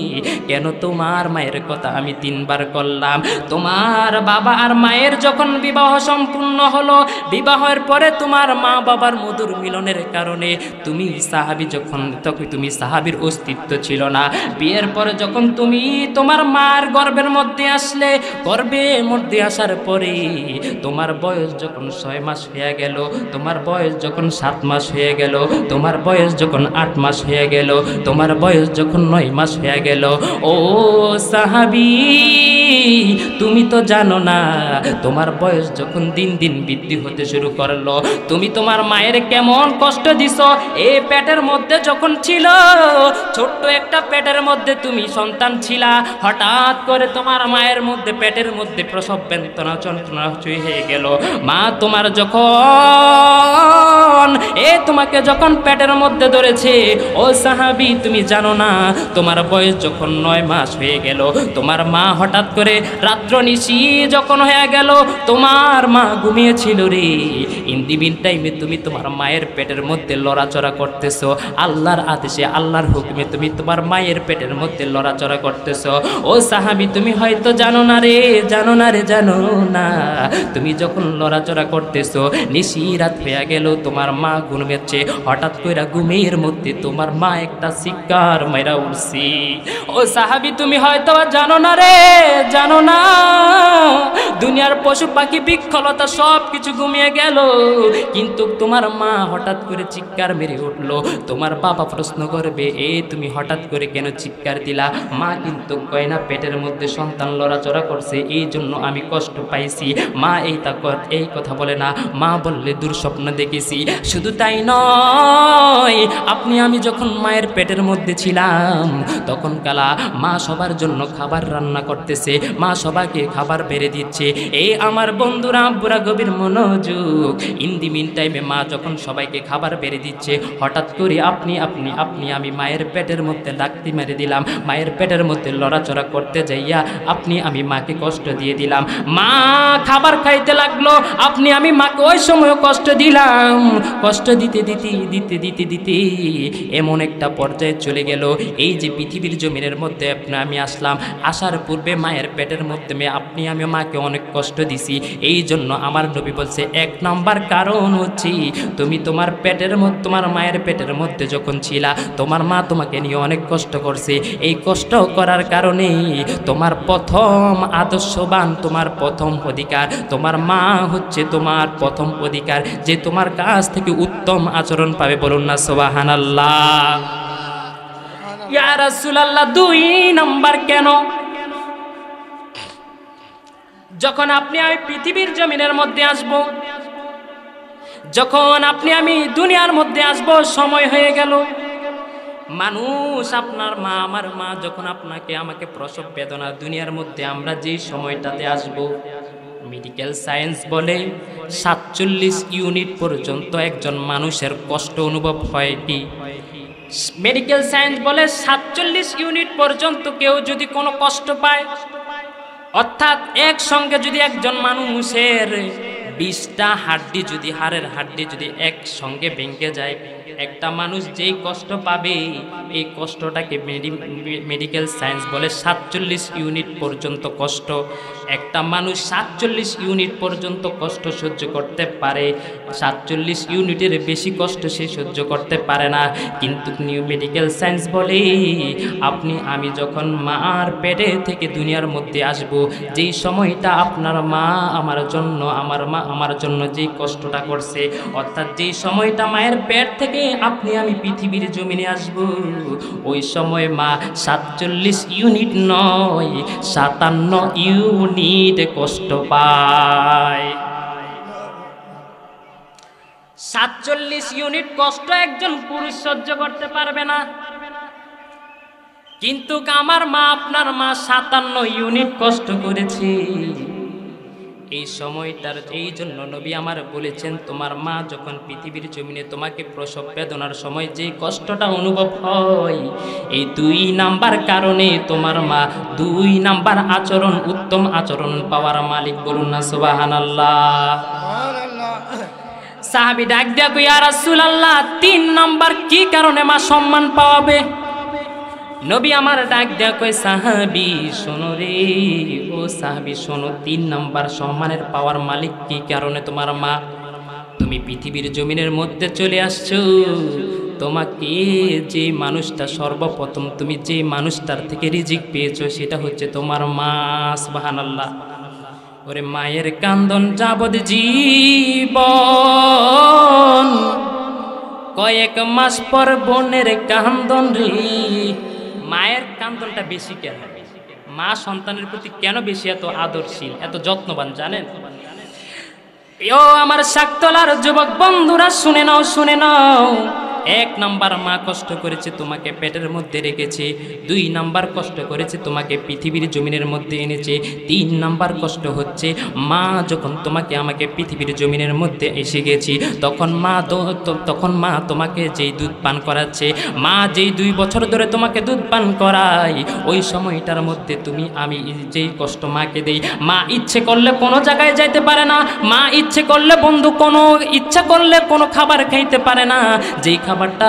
কেন তোমার মায়ের কথা আমি 3 বার করলাম? তোমার বাবা আর মায়ের যখন বিবাহ সম্পূর্ণ হলো, বিবাহের পরে তোমার মা বাবার মধুর মিলনের কারণে তুমি সাহাবী, তখন তুমি সাহাবীর অস্তিত্ব ছিল না। বিয়ের পরে যখন তুমি তোমার মার গর্ভের মধ্যে আসলে, গর্ভের মধ্যে আসার পরে তোমার বয়স যখন 6 মাস হয়ে গেল, তোমার বয়স যখন 7 মাস হয়ে গেল, তোমার বয়স যখন 8 মাস হয়ে গেল, তোমার বয়স যখন 9 মাস হয়ে গেল, ও সাহাবী, তুমি তো জানো না, তোমার বয়স যখন দিন দিন বৃদ্ধি হতে শুরু করলো, তুমি তোমার মায়ের কেমন কষ্ট দিছো। এই পেটের মধ্যে যখন ছিল, ছোট্ট একটা পেটের মধ্যে তুমি সন্তান ছিলা, হঠাৎ করে তোমার মায়ের মধ্যে, পেটের মধ্যে প্রসব বেদনা যন্ত্রণা হয়ে গেল। মা তোমার যখন তোমাকে যখন পেটের মধ্যে ধরেছে, ও সাহাবী, তুমি জানো না, তোমার বয়স যখন 9 মাস হয়ে গেল, তোমার মা হঠাৎ করে রাত্র নিশি যখন হয়ে গেল, তোমার মা ঘুমিয়েছিল রে। ইন দি মিন টাইমে তুমি তোমার মায়ের পেটের মধ্যে লড়াচড়া করতেছো, আল্লাহর আদেশে, আল্লাহর হুকুমে তুমি তোমার মায়ের পেটের মধ্যে লড়াচড়া করতেছো। ও সাহাবী, তুমি হয়তো জানো না রে, জানো না, তুমি যখন লড়াচড়া করতেছো, নিশি রাত হয়ে গেল, তোমার মা ঘুমিয়েছে, হঠাৎ করে ঘুমের মধ্যে তোমার মা একটা চিৎকার মাইরা উঠছি। ও সাহাবী, তুমি হয়তো জানো না রে, জানো না, দুনিয়ার পশু পাখি বৃক্ষলতা সব কিছু ঘুমিয়ে গেল, কিন্তু তোমার মা হঠাৎ করে চিৎকার মেরে উঠলো। তোমার বাবা প্রশ্ন করবে, তুমি হঠাৎ করে কেন চিৎকার দিলা? মা কিন্তু কয় না, পেটের মধ্যে সন্তান লড়াচড়া করছে, এই জন্য আমি কষ্ট পাইছি। মা এই কথা বলে না, মা বললে দুঃস্বপ্ন দেখেছি। শুধু তাই নয়, আমি যখন মায়ের পেটের মধ্যে ছিলাম, তখন কালা মা সবার জন্য খাবার রান্না করতেছে, মা সবাইকে খাবার বেড়ে দিচ্ছে। আমার বন্ধুরা, বুড়া গভীর মনোযোগ, ইন দি মিন টাইমে মা যখন সবাইকে খাবার বেড়ে দিচ্ছে, হঠাৎ করে আমি মায়ের পেটের মধ্যে লাথি মেরে দিলাম, মায়ের পেটের মধ্যে লড়াচড়া করতে যাইয়া আমি মাকে কষ্ট দিয়ে দিলাম। মা খাবার খাইতে লাগলো, আমি মাকে ওই সময় কষ্ট দিলাম। কষ্ট দিতে দিতে এমন একটা পর্যায়ে চলে গেল, এই যে পৃথিবীর জমিনের মধ্যে আমি আসলাম, আসার পূর্বে মায়ের পেটের মধ্যে আমি মাকে অনেক কষ্ট দিছি। এই জন্য আমার নবী বলছে, 1 নাম্বার কারণ হচ্ছে, তুমি তোমার মায়ের পেটের মধ্যে যখন ছিলা, তোমার মা তোমাকে নিয়ে অনেক কষ্ট করছে। এই কষ্ট করার কারণে তোমার প্রথম আদর্শবান, তোমার প্রথম অধিকার, তোমার মা হচ্ছে তোমার প্রথম অধিকার, যে তোমার কাছ থেকে উত্তম আচরণ পাবে। বলুন না সুবহানাল্লাহ। ইয়া রাসূলুল্লাহ, 2 নাম্বার কেন? যখন আমি পৃথিবীর জমিনের মধ্যে আসব, যখন আমি দুনিয়ার মধ্যে আসব, সময় হয়ে গেল, মানুষ, আপনার মা, আমার মা যখন আমাকে প্রসব বেদনা, দুনিয়ার মধ্যে আমরা যেই সময়টাতে আসব, মেডিকেল সায়েন্স বলে 47 ইউনিট পর্যন্ত একজন মানুষের কষ্ট অনুভব হয়। কি মেডিকেল সায়েন্স বলে 47 ইউনিট পর্যন্ত কেউ যদি কোনো কষ্ট পায়, অর্থাৎ একসঙ্গে যদি একজন মানুষের 20টা হাড্ডি যদি, হাড়ের হাড্ডি যদি একসঙ্গে ভেঙে যায়, একটা মানুষ যেই কষ্ট পাবে, এই কষ্টটাকে মেডিকেল সায়েন্স বলে 47 ইউনিট পর্যন্ত কষ্ট। একটা মানুষ 47 ইউনিট পর্যন্ত কষ্ট সহ্য করতে পারে, 47 ইউনিটের বেশি কষ্ট সে সহ্য করতে পারে না। কিন্তু নিউ মেডিকেল সায়েন্স বলে আপনি আমি যখন মার পেটে থেকে দুনিয়ার মধ্যে আসব, যেই সময়টা আপনার মা আমার জন্য, আমার মা আমার জন্য যেই কষ্টটা করছে, অর্থাৎ যেই সময়টা মায়ের পেট থেকে আপনি আমি পৃথিবীর জমিনে আসব, ওই সময় মা 47 ইউনিট নয় 57 ইউনিট কষ্ট পায়। 47 ইউনিট কষ্ট একজন পুরুষ সহ্য করতে পারবে না, কিন্তু আমার মা আপনার মা 57 ইউনিট কষ্ট করেছে। এই সময়টার এই জন্য নবী আমার বলেছেন, তোমার মা যখন পৃথিবীর জমিনে তোমাকে প্রসব বেদনার সময় যে কষ্টটা অনুভব হয়, এই 2 নাম্বার কারণে তোমার মা 2 নাম্বার আচরণ, উত্তম আচরণ পাওয়ার মালিক। বলুন না সুবহানাল্লাহ। সাহাবী ডাক দিয়া কই, ইয়া রাসূলুল্লাহ 3 নাম্বার কি কারণে মা সম্মান পাবে? নবী আমার ডাক দিয়া কই, সাহাবী শোনো রে, ও সাহাবী শোনো, 3 নাম্বার সম্মানের পাওয়ার মালিক কি কারণে তোমার মা? তুমি পৃথিবীর জমিনের মধ্যে চলে আসছো, তোমাকে যে মানুষটা সর্বপ্রথম তুমি যে মানুষটার থেকে রিজিক পেয়েছো সেটা হচ্ছে তোমার মা। সুবহানাল্লাহ। ওরে মায়ের কান্দন যাবদ জীবন, কয়েক মাস পর বোনের কান্দন রে। মায়ের কান্দনটা বেশি কেন? মা সন্তানের প্রতি কেন বেশি এত আদরশীল, এত যত্নবান জানেন? ও আমার শাকতলার যুবক বন্ধুরা, শুনে নাও, শুনে নাও। 1 নাম্বার মা কষ্ট করেছে, তোমাকে পেটের মধ্যে রেখেছে। 2 নাম্বার কষ্ট করেছে, তোমাকে পৃথিবীর জমিনের মধ্যে এনেছে। 3 নাম্বার কষ্ট হচ্ছে মা যখন তোমাকে আমাকে পৃথিবীর জমিনের মধ্যে এসে গেছি, তখন মা তোমাকে যেই দুধ পান করাচ্ছে, মা যেই 2 বছর ধরে তোমাকে দুধ পান করায়, ওই সময়টার মধ্যে তুমি আমি যেই কষ্ট মাকে দেই, মা ইচ্ছে করলে কোনো জায়গায় যাইতে পারে না, মা ইচ্ছে করলে বন্ধু কোনো ইচ্ছা করলে কোনো খাবার খাইতে পারে না। যেই খাবারটা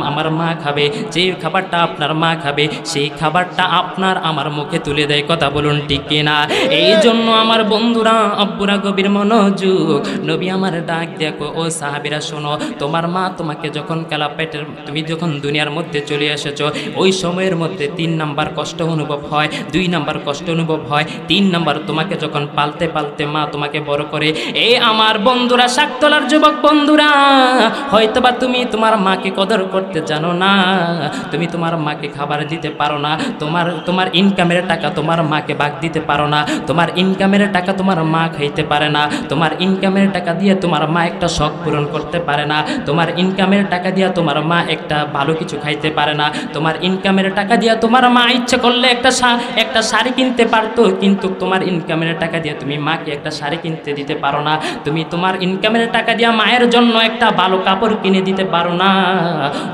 আমার মা খাবে, যে খাবারটা আপনার মা খাবে, সেই খাবারটা আপনার আমার মুখে তুলে দেয়। কথা বলুন ঠিক কিনা? এই জন্য আমার বন্ধুরা, আব্বুরা গভীর মনোযোগ, নবী আমার ডাক দেখো, ও সাহাবীরা শোনো, তোমার মা তোমাকে যখন কালা পেটের তুমি যখন দুনিয়ার মধ্যে চলে এসেছো, ওই সময়ের মধ্যে 3 নাম্বার কষ্ট অনুভব হয়, 2 নাম্বার কষ্ট অনুভব হয়, 3 নাম্বার তোমাকে যখন পালতে পালতে মা তোমাকে বড় করে। এই আমার বন্ধুরা, শাকতলার যুবক বন্ধুরা, হয়তোবা তুমি তোমার মাকে কদর করতে জানো না, তুমি তোমার মাকে খাবার দিতে পারো না, তোমার ইনকামের টাকা তোমার মাকে ভাগ দিতে পারো না, তোমার ইনকামের টাকা তোমার মা খাইতে পারে না, তোমার ইনকামের টাকা দিয়ে তোমার মা একটা শখ পূরণ করতে পারে না, তোমার ইনকামের টাকা দিয়ে তোমার মা একটা ভালো কিছু খাইতে পারে না, তোমার ইনকামের টাকা দিয়ে তোমার মা ইচ্ছে করলে একটা শাড়ি কিনতে পারতো, কিন্তু তোমার ইনকামের টাকা দিয়ে তুমি মাকে একটা শাড়ি কিনতে দিতে পারো না, তুমি তোমার ইনকামের টাকা দিয়ে মায়ের জন্য একটা ভালো কাপড় কিনে দিতে পারো না।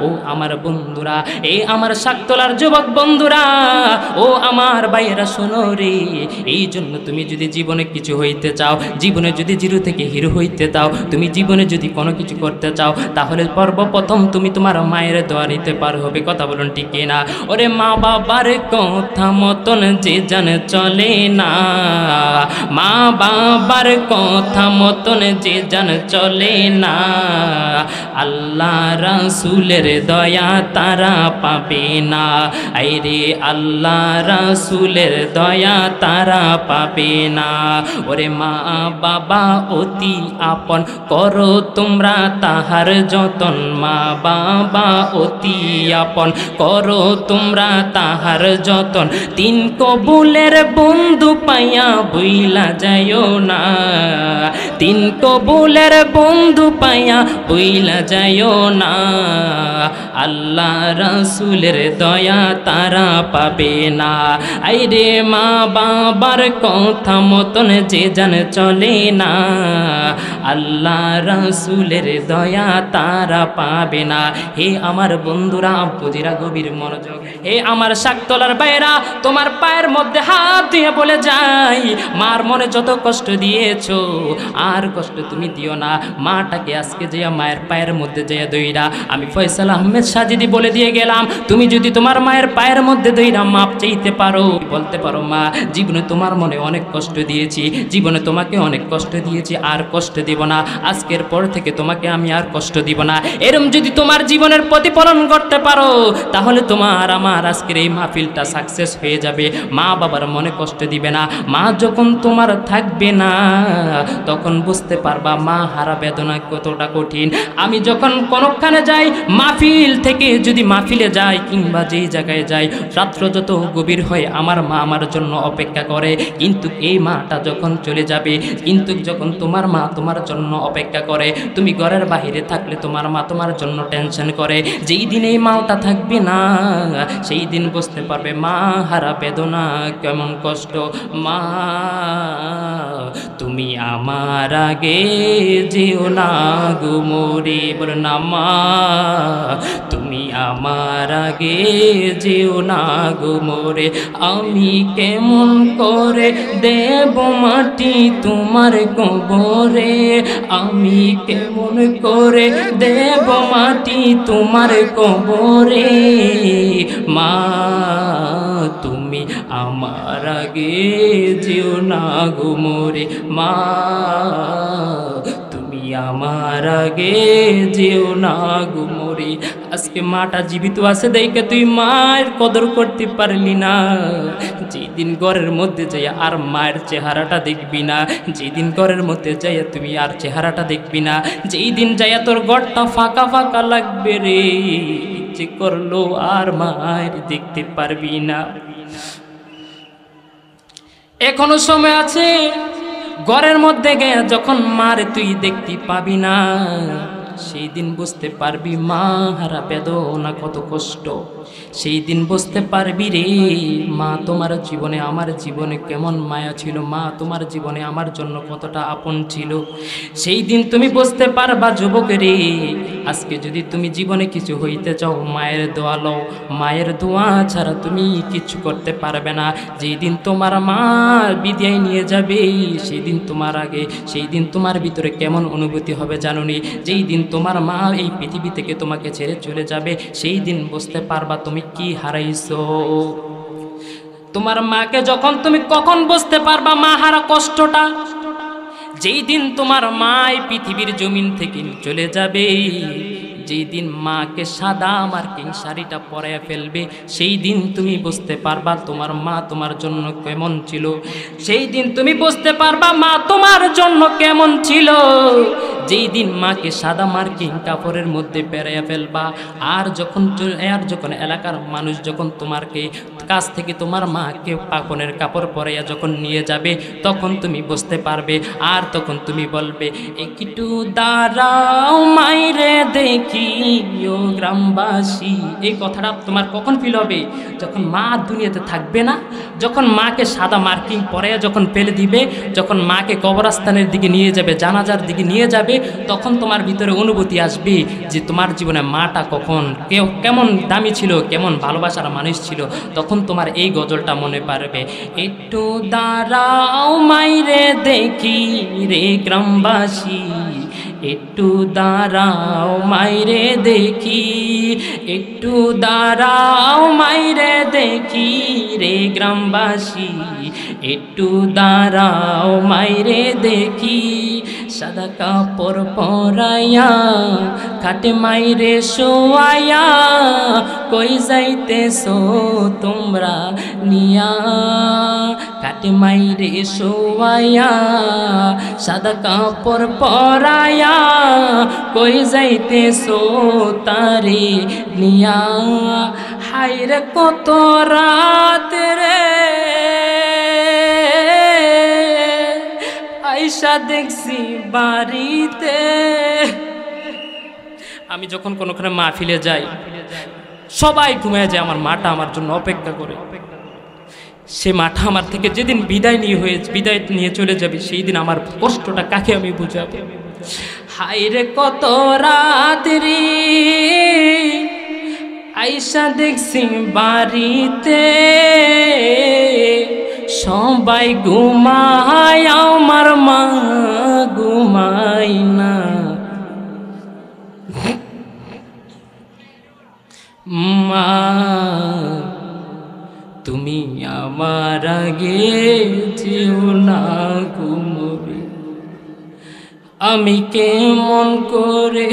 ও আমার বন্ধুরা, এই আমার শাকতলার যুবক বন্ধুরা, ও আমার ভাইয়েরা শোনো রে, এই জন্য তুমি যদি জীবনে কিছু হইতে চাও, জীবনে যদি জিরো থেকে হিরো হইতে চাও, তুমি জীবনে যদি কোনো কিছু করতে চাও, তাহলে সর্বপ্রথম তুমি তোমার মায়ের দোয়া নিতে পার হবে। কথা বলুন ঠিক না? ওরে মা বাবার কথা মতন যে জানে চলে না, মা বাবার কথা মতন যে জানে চলে না, আল্লাহ রাসূলের দয়া তারা পাবে না। আইরে আল্লাহ রাসূলের দয়া তারা পাবে না। ওরে মা বাবা অতি আপন, করো তোমরা তাহার যতন, মা বাবা অতি আপন, করো তোমরা তাহার যতন, 3 কবুলের বন্ধু পাইয়া বইলা যাইও না, 3 কবুলের বন্ধু পাইয়া বইলা যাইও না, আল্লাহ রাসূলের দয়া তারা পাবে না। আইরে মা বাবার কথা মতন যে জানে চলে না, আল্লাহ রাসূলের দয়া তারা পাবে না। হে আমার বন্ধুরা, বুঝিরা গভীর মনোযোগ, হে আমার শাকতলার বাইরা, তোমার পায়ের মধ্যে হাত দিয়ে বলে যাই, মার মনে যত কষ্ট দিয়েছো আর কষ্ট তুমি দিও না। মাটাকে আজকে যে মায়ের পায়ের মধ্যে যে দইরা আমি ফয়সাল আহমেদ সাজিদি বলে দিয়ে গেলাম, তুমি যদি তোমার মায়ের পায়ের মধ্যে দইরা মাপ চাইতে পারো, বলতে পারো মা জীবনে তোমার মনে অনেক কষ্ট দিয়েছি, জীবনে তোমাকে অনেক কষ্ট দিয়েছি, আর কষ্ট দিব না, আজকের পর থেকে তোমাকে আমি আর কষ্ট দিব না। এরম যদি তোমার জীবনের প্রতিফলন করতে পারো, তাহলে তোমার আমার আজকের এই মাহফিলটা সাকসেস হয়ে যাবে। মা বাবার মনে কষ্ট দিবে না। মা যখন তোমার থাকবে না, তখন বুঝতে পারবা মা হারা বেদনা কতটা কঠিন। আমি যখন কোনখানে যাই, মাহফিল থেকে যদি মাহফিলে যাই কিংবা যেই জায়গায় যাই, রাত্র যত গভীর হয় আমার মা আমার জন্য অপেক্ষা করে, কিন্তু এই মাটা যখন চলে যাবে, কিন্তু যখন তোমার মা তোমার জন্য অপেক্ষা করে, তুমি ঘরের বাহিরে থাকলে তোমার মা তোমার জন্য টেনশন করে। যেই দিন এই মাটা থাকবে না, সেই দিন বুঝতে পারবে মা হারা বেদনা কেমন কষ্ট। মা তুমি আমার আগে যেও না গো মোরে, বলো না মা তুমি আমার আগে যেও না গো মোরে, আমি কেমন করে দেব মাটি তোমার কবরে, আমি কেমন করে দেব মাটি তোমার কবরে। মা তুমি আমার আগে যেও না গো মোরে, মা তুমি আমার আগে যেও না গো মোরে। আজকে মাটা জীবিত আছে দেখে তুই মায়ের কদর করতে পারলি না। যেদিন ঘরের মধ্যে যাই আর মায়ের চেহারাটা দেখবি না, যেদিন ঘরের মধ্যে যাই তুমি আর চেহারাটা দেখবি না, যেই দিন যাইয়া তোর ঘরটা ফাঁকা ফাঁকা লাগবে রে, ইচ্ছে করলো আর মায়ের দেখতে পারবি না। এখনো সময় আছে, ঘরের মধ্যে গিয়ে যখন মার তুই দেখতে পাবি না, সেই দিন বুঝতে পারবি মা হারা বেদনা কত কষ্ট। সেই দিন বুঝতে পারবি রে মা তোমার জীবনে আমার জীবনে কেমন মায়া ছিল, মা তোমার জীবনে আমার জন্য কতটা আপন ছিল। সেই দিন তুমি বুঝতে পারবা যুবক রে। আজকে যদি তুমি জীবনে কিছু হইতে চাও, মায়ের দোয়া লও, মায়ের দোয়া ছাড়া তুমি কিছু করতে পারবে না। যেই দিন তোমার মা বিদায় নিয়ে যাবে, সেই দিন তোমার আগে, সেই দিন তোমার ভিতরে কেমন অনুভূতি হবে জানো নি? যেই দিন তোমার মা এই পৃথিবী থেকে তোমাকে ছেড়ে চলে যাবে, সেই দিন বুঝতে পারবা তুমি কি হারাইছো। তোমার মাকে যখন তুমি কখন বুঝতে পারবা মা হারা কষ্টটা? যেই দিন তোমার মা এই পৃথিবীর জমিন থেকে চলে যাবে, যেই দিন মাকে সাদা মার্কিং শাড়িটা পরাইয়া ফেলবে, সেই দিন তুমি বুঝতে পারবা তোমার মা তোমার জন্য কেমন ছিল। সেই দিন তুমি বুঝতে পারবা মা তোমার জন্য কেমন ছিল। যেই দিন মাকে সাদা মার্কিং কাপড়ের মধ্যে পেরাইয়া ফেলবা, আর যখন এলাকার মানুষ যখন তোমারকে কাছ থেকে তোমার মাকে কাপড়ের কাপড় পরাইয়া যখন নিয়ে যাবে, তখন তুমি বুঝতে পারবে। আর তখন তুমি বলবে একটু দাঁড়াও মাইরে দেখি ও গ্রামবাসী। এই কথাটা তোমার কখন ফিল হবে? যখন মা দুনিয়াতে থাকবে না, যখন মাকে সাদা মার্কিং পরাইয়া যখন ফেলে দিবে, যখন মাকে কবরস্থানের দিকে নিয়ে যাবে, জানাজার দিকে নিয়ে যাবে, তখন তোমার ভিতরে অনুভূতি আসবে যে তোমার জীবনে মাটা কখন কেমন দামি ছিল, কেমন ভালোবাসার মানুষ ছিল। তখন তোমার এই গজলটা মনে পারবে, একটু দাঁড়াও মাইরে দেখি রে গ্রামবাসী, একটু দাঁড়াও মাইরে দেখি, একটু দাঁড়াও মাইরে দেখি রে গ্রামবাসী, একটু দাঁড়াও মাইরে দেখি। সাদা কাপড় পরাইয়া খাটে মাইরে শোয়াইয়া, কই যাইতেছো তোমরা নিয়া, খাটে মাইরে শোয়াইয়া সাদা কাপড় পরাইয়া, কই যাইতেছো তারে নিয়া। হায়রে কত রাত রে আইসা দেখছি বাড়িতে। আমি যখন কোনোখানে মাহফিলে যাই, সবাই ঘুমিয়ে যায়, আমার মাটা আমার জন্য অপেক্ষা করে। সে মাটা আমার থেকে যেদিন বিদায় নিয়ে চলে যাবে, সেই দিন আমার কষ্টটা কাকে আমি বুঝাবো? হায়রে কত রাত্রি আইসা দেখছি বাড়িতে, সবাই ঘুমায় আমার মা ঘুমাই না। মা তুমি আমার আগে যেও না ঘুমোবে, আমি কেমন করে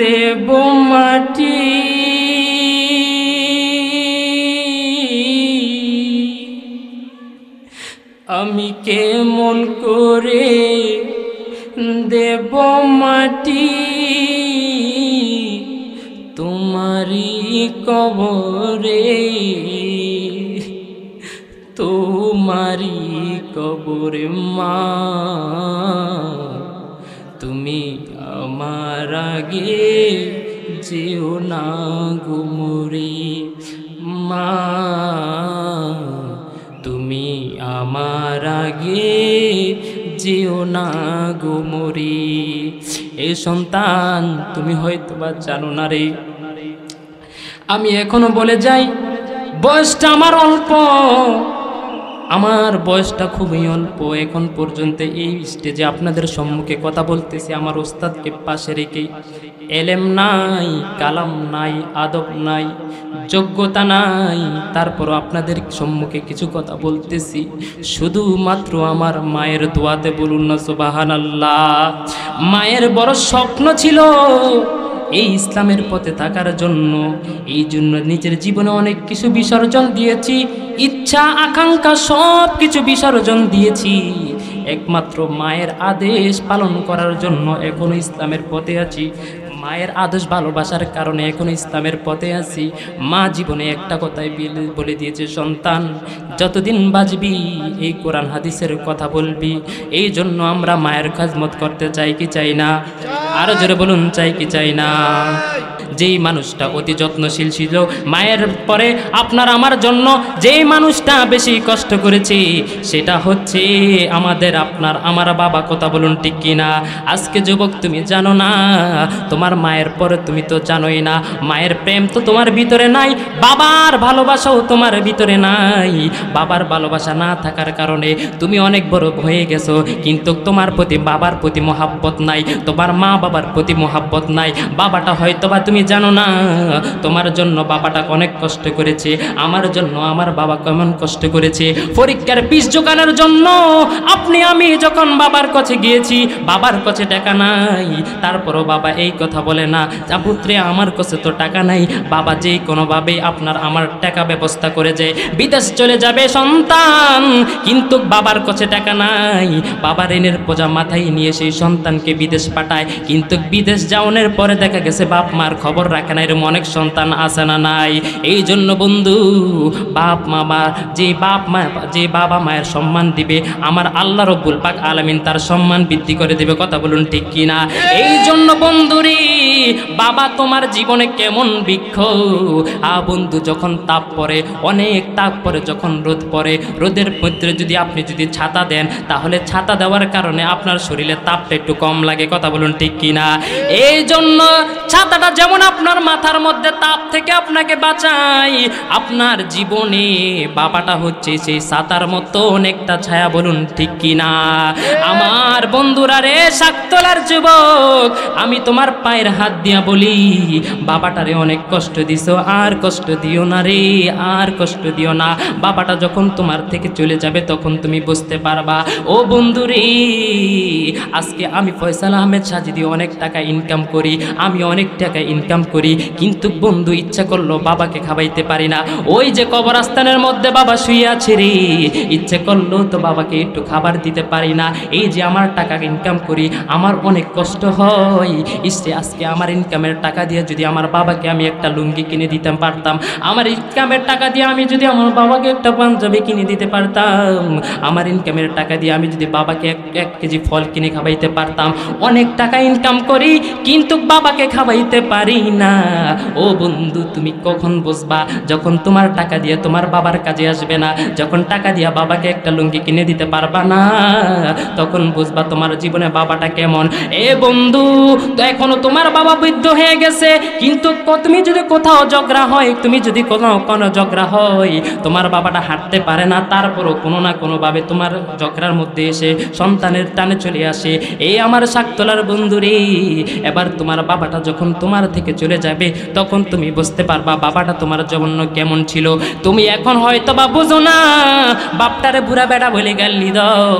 দেব মাটি, আমি কেমন করে দেব মাটি, তোমারি কবরে, তোমারি কবরে মা তুমি আমার আগে যেও না ঘুমোরে। মা তুমি আমার আগে যেও না ঘুমোরে। এই সন্তান তুমি হয়তো বা জানো না রে, আমি এখনো বলে যাই বয়সটা আমার অল্প, আমার বয়সটা খুবই অল্প। এখন পর্যন্ত এই স্টেজে আপনাদের সম্মুখে কথা বলতেছি আমার ওস্তাদকে পাশে রেখে। এলেম নাই, কালাম নাই, আদব নাই, যোগ্যতা নাই, তারপরও আপনাদের সম্মুখে কিছু কথা বলতেছি শুধুমাত্র আমার মায়ের দোয়াতে। বলুন না সুবহানাল্লাহ। মায়ের বড় স্বপ্ন ছিল এই ইসলামের পথে থাকার জন্য, এই জন্য নিজের জীবনে অনেক কিছু বিসর্জন দিয়েছি, ইচ্ছা আকাঙ্ক্ষা সব কিছু বিসর্জন দিয়েছি একমাত্র মায়ের আদেশ পালন করার জন্য। এখনো ইসলামের পথে আছি, মায়ের আদেশ ভালোবাসার কারণে এখনো ইসলামের পথে আছি। মা জীবনে একটা কথাই বলে দিয়েছে, সন্তান যতদিন বাঁচবি এই কোরআন হাদিসের কথা বলবি। এই জন্য আমরা মায়ের খাজমত করতে চাই কি চাই না? আরো জোরে বলুন, চাই কি চাই না? যেই মানুষটা অতি যত্নশীল ছিল মায়ের পরে আপনার আমার জন্য, যেই মানুষটা বেশি কষ্ট করেছে সেটা হচ্ছে আমাদের আপনার আমার বাবা। কথা বলুন ঠিক কিনা? আজকে যুবক তুমি জানো না, তোমার মায়ের পরে তুমি তো জানোই না, মায়ের প্রেম তো তোমার ভিতরে নাই, বাবার ভালোবাসাও তোমার ভিতরে নাই। বাবার ভালোবাসা না থাকার কারণে তুমি অনেক বড় হয়ে গেছো, কিন্তু তোমার প্রতি বাবার প্রতি মহাব্বত নাই, তোমার মা বাবার প্রতি মহাব্বত নাই। বাবাটা হয়তোবা তুমি জানো না, তোমার জন্য বাবাটা অনেক কষ্ট করেছে, আমার জন্য আমার বাবা কেমন কষ্ট করেছে। পরীক্ষার পিস জোগানোর জন্য আপনি আমি যখন বাবার কাছে গিয়েছি, বাবার কাছে টাকা নাই, তারপরও বাবা এই কথা বলে না, যা পুত্রে আমার কাছে তো টাকা নাই। বাবা যেই কোনোভাবেই আপনার আমার টাকা ব্যবস্থা করে যায়, বিদেশ চলে যাবে সন্তান, কিন্তু বাবার কাছে টাকা নাই। বাবার ঋণের বোঝা মাথায় নিয়ে সেই সন্তানকে বিদেশ পাঠায়, কিন্তু বিদেশ যাওয়ার পরে দেখা গেছে বাপ মার খবর রাখে না। এরকম অনেক সন্তান আছে না নাই? এই জন্য বন্ধু, বাপ মা যে বাবা মায়ের সম্মান দিবে, আমার আল্লাহ রব্বুল পাক আলামিন তার সম্মান বৃদ্ধি করে দেবে। কথা বলুন ঠিক কিনা? এই জন্য বন্ধুরি, বাবা তোমার জীবনে কেমন বৃক্ষ। বন্ধু যখন তাপ পড়ে, অনেক তাপ পড়ে, যখন রোদ পড়ে, রোদের মধ্যে যদি আপনি ছাতা দেন, তাহলে ছাতা দেওয়ার কারণে আপনার শরীরে তাপটা একটু কম লাগে। কথা বলুন ঠিক কিনা? এই জন্য ছাতাটা যেমন আপনার মাথার মধ্যে তাপ থেকে আপনাকে বাঁচায়, আপনার জীবনে বাবাটা হচ্ছে সেই ছাতার মতো অনেকটা ছায়া। বলুন ঠিক কিনা? আমার বন্ধুরা রে, শাকতলার যুবক, আমি তোমার পায়ের হাত দিয়া বলি, বাবাটারে অনেক কষ্ট দিছো, আর কষ্ট দিও না রে, আর কষ্ট দিও না। বাবাটা যখন তোমার থেকে চলে যাবে তখন তুমি বুঝতে পারবা। ও বন্ধুরে, আজকে আমি ফয়সাল আহমেদ সাজিদি অনেক টাকা ইনকাম করি, আমি অনেক টাকা ইনকাম করি, কিন্তু বন্ধু ইচ্ছা করলো বাবাকে খাওয়াইতে পারি না। ওই যে কবরস্থানের মধ্যে বাবা শুয়ে আছে রে, ইচ্ছে করলো তো বাবাকে একটু খাবার দিতে পারি না। এই যে আমার টাকা ইনকাম করি, আমার অনেক কষ্ট হয়, ইচ্ছে আজকে আমার ইনকামের টাকা দিয়ে যদি আমার বাবাকে আমি একটা লুঙ্গি কিনে দিতে পারতাম, আমার ইনকামের টাকা দিয়ে আমি যদি আমার বাবাকে একটা পাঞ্জাবি কিনে দিতে পারতাম, আমার ইনকামের টাকা দিয়ে আমি যদি বাবাকে এক কেজি ফল কিনে খাওয়াইতে পারতাম। অনেক টাকা ইনকাম করি, কিন্তু বাবাকে খাওয়াইতে পারি না। ও বন্ধু, তুমি কখন বুঝবা? যখন তোমার টাকা দিয়ে তোমার বাবার কাজে আসবে না, যখন টাকা দিয়া বাবাকে একটা লুঙ্গি কিনে দিতে পারবা না, তখন বুঝবা তোমার জীবনে বাবাটা কেমন। এ বন্ধু, তো এখনো তোমার বাবা বৃদ্ধ হয়ে গেছে, কিন্তু তুমি যদি কোথাও ঝগড়া হয়, তুমি যদি কোনো ঝগড়া হয়, তোমার বাবাটা হাঁটতে পারে না, তারপরও কোনো না কোনোভাবে তোমার ঝগড়ার মধ্যে এসে সন্তানের টানে চলে আসে। এই আমার শাকতলার বন্ধু রে, এবার তোমার বাবাটা যখন তোমার থেকে চলে যাবে, তখন তুমি বুঝতে পারবা বাবাটা তোমার জন্য কেমন ছিল। তুমি এখন হয়তো বা বুঝো না, বাপটারে বুড়া বেটা বলে গালি দাও।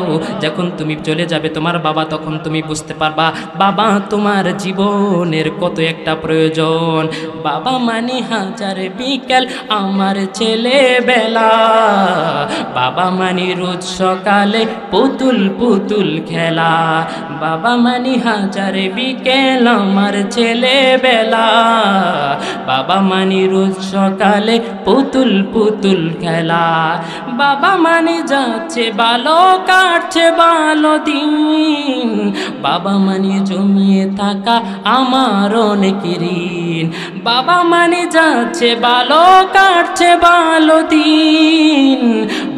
যখন তুমি চলে যাবে তোমার বাবা, তখন তুমি বুঝতে পারবা বাবা তোমার জীবনের কত একটা প্রয়োজন। বাবা মানে হাজার বিকেল আমার ছেলেবেলা, বাবা মানে রোজ সকালে পুতুল পুতুল খেলা, বাবা মানে হাজার বিকেল আমার ছেলেবেলা, বাবা মানে রোজ সকালে পুতুল পুতুল খেলা, বাবা মানে যাচ্ছে ভালো কাটছে ভালো দিন, বাবা মানে জমিয়ে থাকা আমার অনেক ঋণ, বাবা মানে যাচ্ছে ভালো কাটছে ভালো দিন,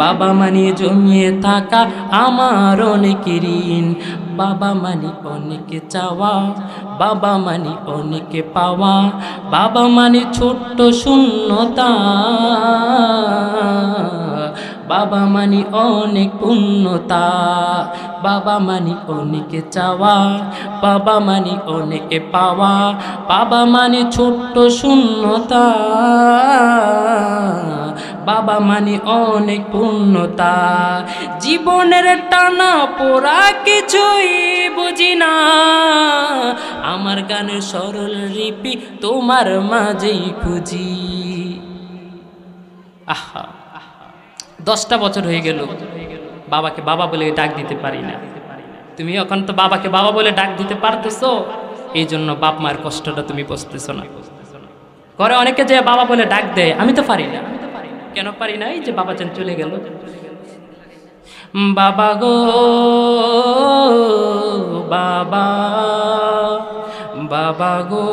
বাবা মানে জমিয়ে থাকা আমার অনেক ঋণ, বাবা মানে অনেক চাওয়া, বাবা মানে অনেক পাওয়া, বাবা মানে ছোট্ট শূন্যতা, বাবা মানে অনেক পূর্ণতা, বাবা মানে অনেক চাওয়া, বাবা মানে অনেক পাওয়া, বাবা মানে ছোট্ট শূন্যতা, বাবা মানে অনেক পূর্ণতা। জীবনের টানা পোড়া কিছুই বুঝি না, আমার গানের সরল লিপি তোমার মাঝেই খুঁজি। আহা, 10টা বছর হয়ে গেল বাবাকে বাবা বলে ডাক দিতে পারি না। তুমি এখন তো বাবাকে বাবা বলে ডাক দিতে পারতেছো, এই জন্য বাপ মার কষ্টটা তুমি বুঝতেছো না। করে অনেকে যে বাবা বলে ডাক দেয়, আমি তো পারি না। কেন পারি না? এই যে বাবা চান চলে গেল। বাবা গো বাবা, বাবা গো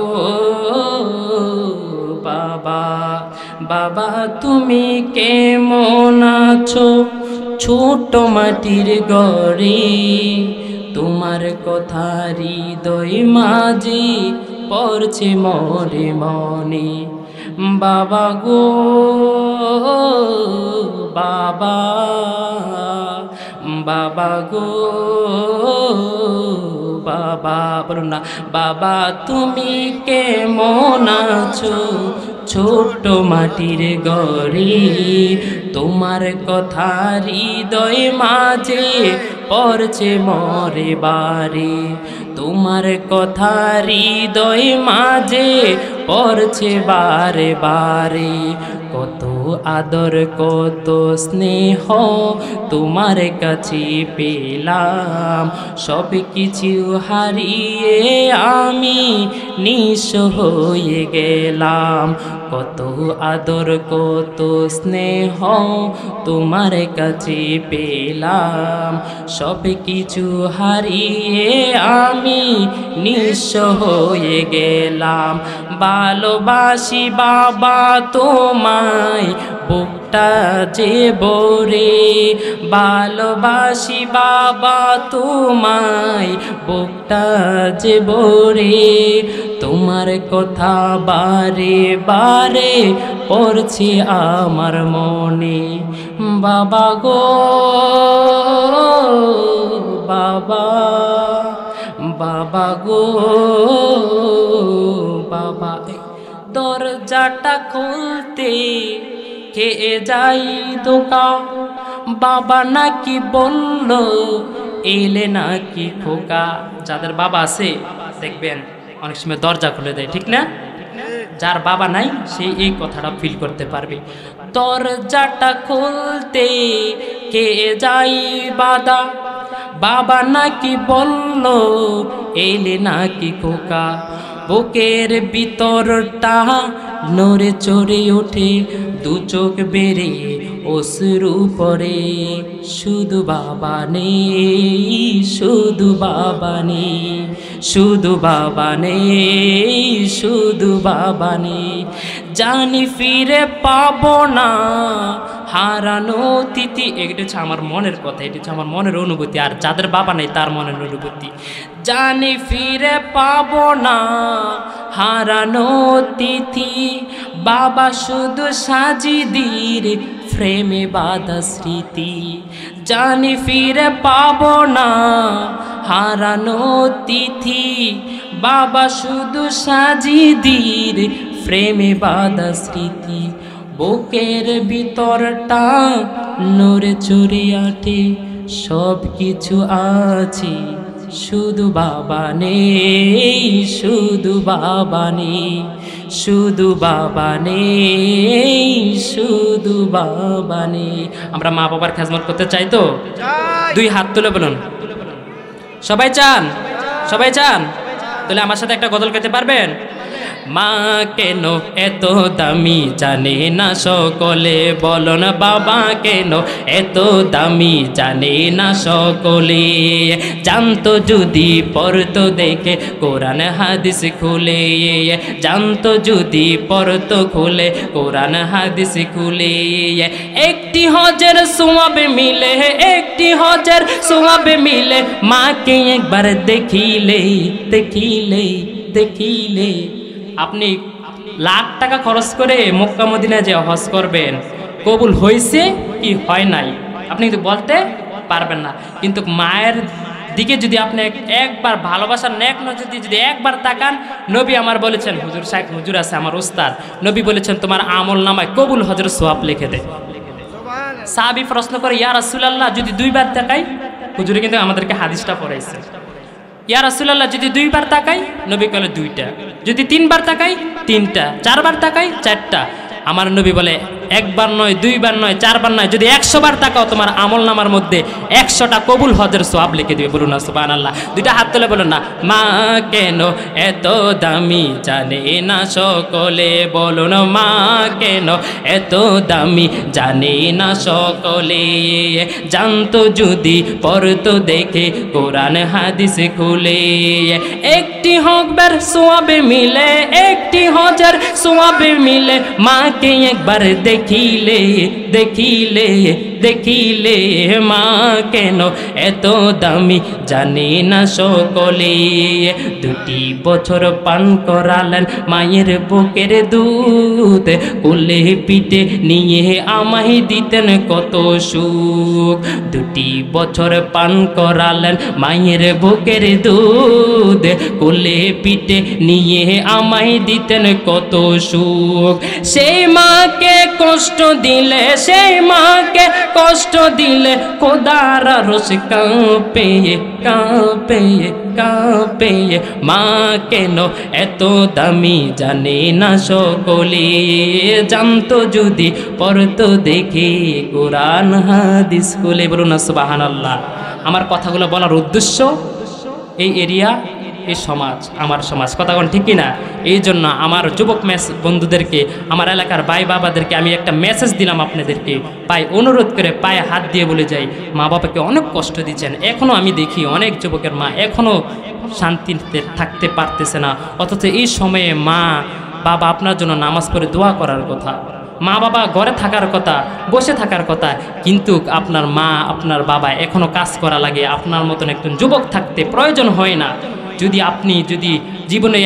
বাবা, বাবা তুমি কেমন আছো ছোট মাটির ঘরে, তোমার কথা হৃদয় মাঝে পড়ছে মরে মনে, বাবা গো বাবা, বাবা গো বাবা, বলুন না, বাবা তুমি কেমন আছো ছোট মাটির ঘরে, তোমার কথা হৃদয় মাঝে পড়ছে মরে বারে, তোমার কথা হৃদয় মাঝে পড়ছে বারে বারে, কত আদর কত স্নেহ তোমার কাছে পেলাম, সব কিছু হারিয়ে আমি নিঃস্ব হয়ে গেলাম, কত আদর কত স্নেহ তোমার কাছে পেলাম, সব কিছু হারিয়ে আমি নিঃস্ব হয়ে গেলাম, ভালোবাসি বাবা তোমায় বুকটা যে বরে, ভালোবাসি বাবা তোমায় বুকটা যে বরে, তোমার কথা বারে বারে পড়ছে আমার মনে, বাবা গো বাবা, বাবা গো বাবা, দরজাটা খুলতে খেয়ে যাই ধোকা, বাবা নাকি বলল এলে নাকি খোকা। যাদের বাবা আছে দেখবেন অনেক সময় দরজা খুলে দেয়, ঠিক না? যার বাবা নাই সে এই কথাটা ফিল করতে পারবে। দরজাটা খুলতে কে যাই বাধা, বাবা নাকি বলল এলে নাকি খোকা, বুকের ভিতরটা নড়ে চড়ে ওঠে, দু চোখ বেড়ে অশ্রু পরে, শুধু বাবা নেই, শুধু বাবা নেই, শুধু বাবা নেই, শুধু বাবা নেই। জানি ফিরে পাবো না হারানো তিথি। এটা হচ্ছে আমার মনের কথা, এটা হচ্ছে আমার মনের অনুভূতি। আর যাদের বাবা নেই তার মনের অনুভূতি। জানি ফিরে পাবো না হারানো তিথি, বাবা শুধু সাজিদির ফ্রেমে বাঁধা স্মৃতি। জানি ফিরে পাবো না হারানো তিথি, বাবা শুধু সাজিদির ফ্রেমে বাঁধা স্মৃতি। বুকের ভিতরটা নড়ে চড়ে আটে, সব কিছু আছে, শুধু বাবা নেই, শুধু বাবা নেই, শুধু বাবা নেই, শুধু বাবা নেই। আমরা মা বাবার খেজমত করতে চাই তো? দুই হাত তুলে বলুন। সবাই চান? সবাই চান? তাহলে আমার সাথে একটা গজল গাইতে পারবেন? মা কেন এত দামি জানে না সকলে, বলো না বাবা কেন এত দামি জানে না সকলে। জানতো যদি পড়তো দেখে কোরআন হাদিস খুলে, জানতো যদি পড়তো খুলে কোরআন হাদিস খুলে। একটি হজের সোয়াবে মিলে, একটি হজের সোয়াবে মিলে, মাকে একবার দেখিলে, দেখিলে, দেখিলে। আপনি লাখ টাকা খরচ করে মক্কা মদিনায় যে হজ করবেন, কবুল হয়েছে কি হয় নাই আপনি কিন্তু বলতে পারবেন না। কিন্তু মায়ের দিকে যদি আপনি একবার ভালোবাসার নেক নজরে যদি একবার তাকান, নবী আমার বলেছেন, হুজুর সাহেব হুজুর আছে আমার উস্তাদ, নবী বলেছেন তোমার আমল নামায় কবুল হজের সোয়াব লিখে দে। সাহাবী প্রশ্ন করে, ইয়া রাসূলুল্লাহ যদি দুইবার তাকাই? হুজুরে কিন্তু আমাদেরকে হাদিসটা পড়াইছে। ইয়া রাসূলুল্লাহ যদি দুইবার তাকাই? নবী বলে দুইটা। যদি তিনবার তাকাই? তিনটা। চারবার তাকাই? চারটা। আমার নবী বলে একবার নয়, দুইবার নয়, চারবার নয়, যদি 100 বার তাকাও তোমার আমল নামার মধ্যে 100টা কবুল হজের সওয়াব লিখে দিবে। বলুন না সুবহানাল্লাহ। দুইটা হাত তুলে বলুন না, মা কেন এত দামি জানে না সকলে, বলুন মা কেন এত দামি জানে না সকলে। জানতো যদি পড়তো দেখে কোরআন হাদিস খুলে, একটি হজের সওয়াবে মিলে, একটি হজের সওয়াবে মিলে, মাকে একবার দেখিলে, দেখিলে, দেখিলে। মা কেন এত দামি জানে না সকলে। 2 বছর পান করালেন মায়ের বুকের দুধ, কোলে পিঠে নিয়ে আমায় দিতেন কত সুখ। 2 বছর পান করালেন মায়ের বুকের দুধ, কোলে পিঠে নিয়ে আমায় দিতেন কত সুখ। সেই মাকে কষ্ট দিলে, সেই মাকে কষ্ট দিলে, খোদার আরশ কাঁপে, কাঁপে, কাঁপে। মা কেন এত দামি জানে না সকলে। জানতো যদি পড়তো দেখে কোরআন হাদিস খুলে। বলুন না সুবহানাল্লাহ। আমার কথাগুলো বলার উদ্দেশ্য এই এরিয়া, এই সমাজ, আমার সমাজ, কথা কোন ঠিক কিনা? এই জন্য আমার যুবক বন্ধুদেরকে, আমার এলাকার ভাই বাবাদেরকে আমি একটা মেসেজ দিলাম আপনাদেরকে, পায়ে অনুরোধ করে পায়ে হাত দিয়ে বলে যাই, মা বাবাকে অনেক কষ্ট দিচ্ছেন। এখনও আমি দেখি অনেক যুবকের মা এখনও শান্তিতে থাকতে পারতেছে না, অথচ এই সময়ে মা বাবা আপনার জন্য নামাজ পড়ে দোয়া করার কথা, মা বাবা ঘরে থাকার কথা, বসে থাকার কথা, কিন্তু আপনার মা আপনার বাবা এখনও কাজ করা লাগে। আপনার মতন একজন যুবক থাকতে প্রয়োজন হয় না। যদি আপনি জীবনে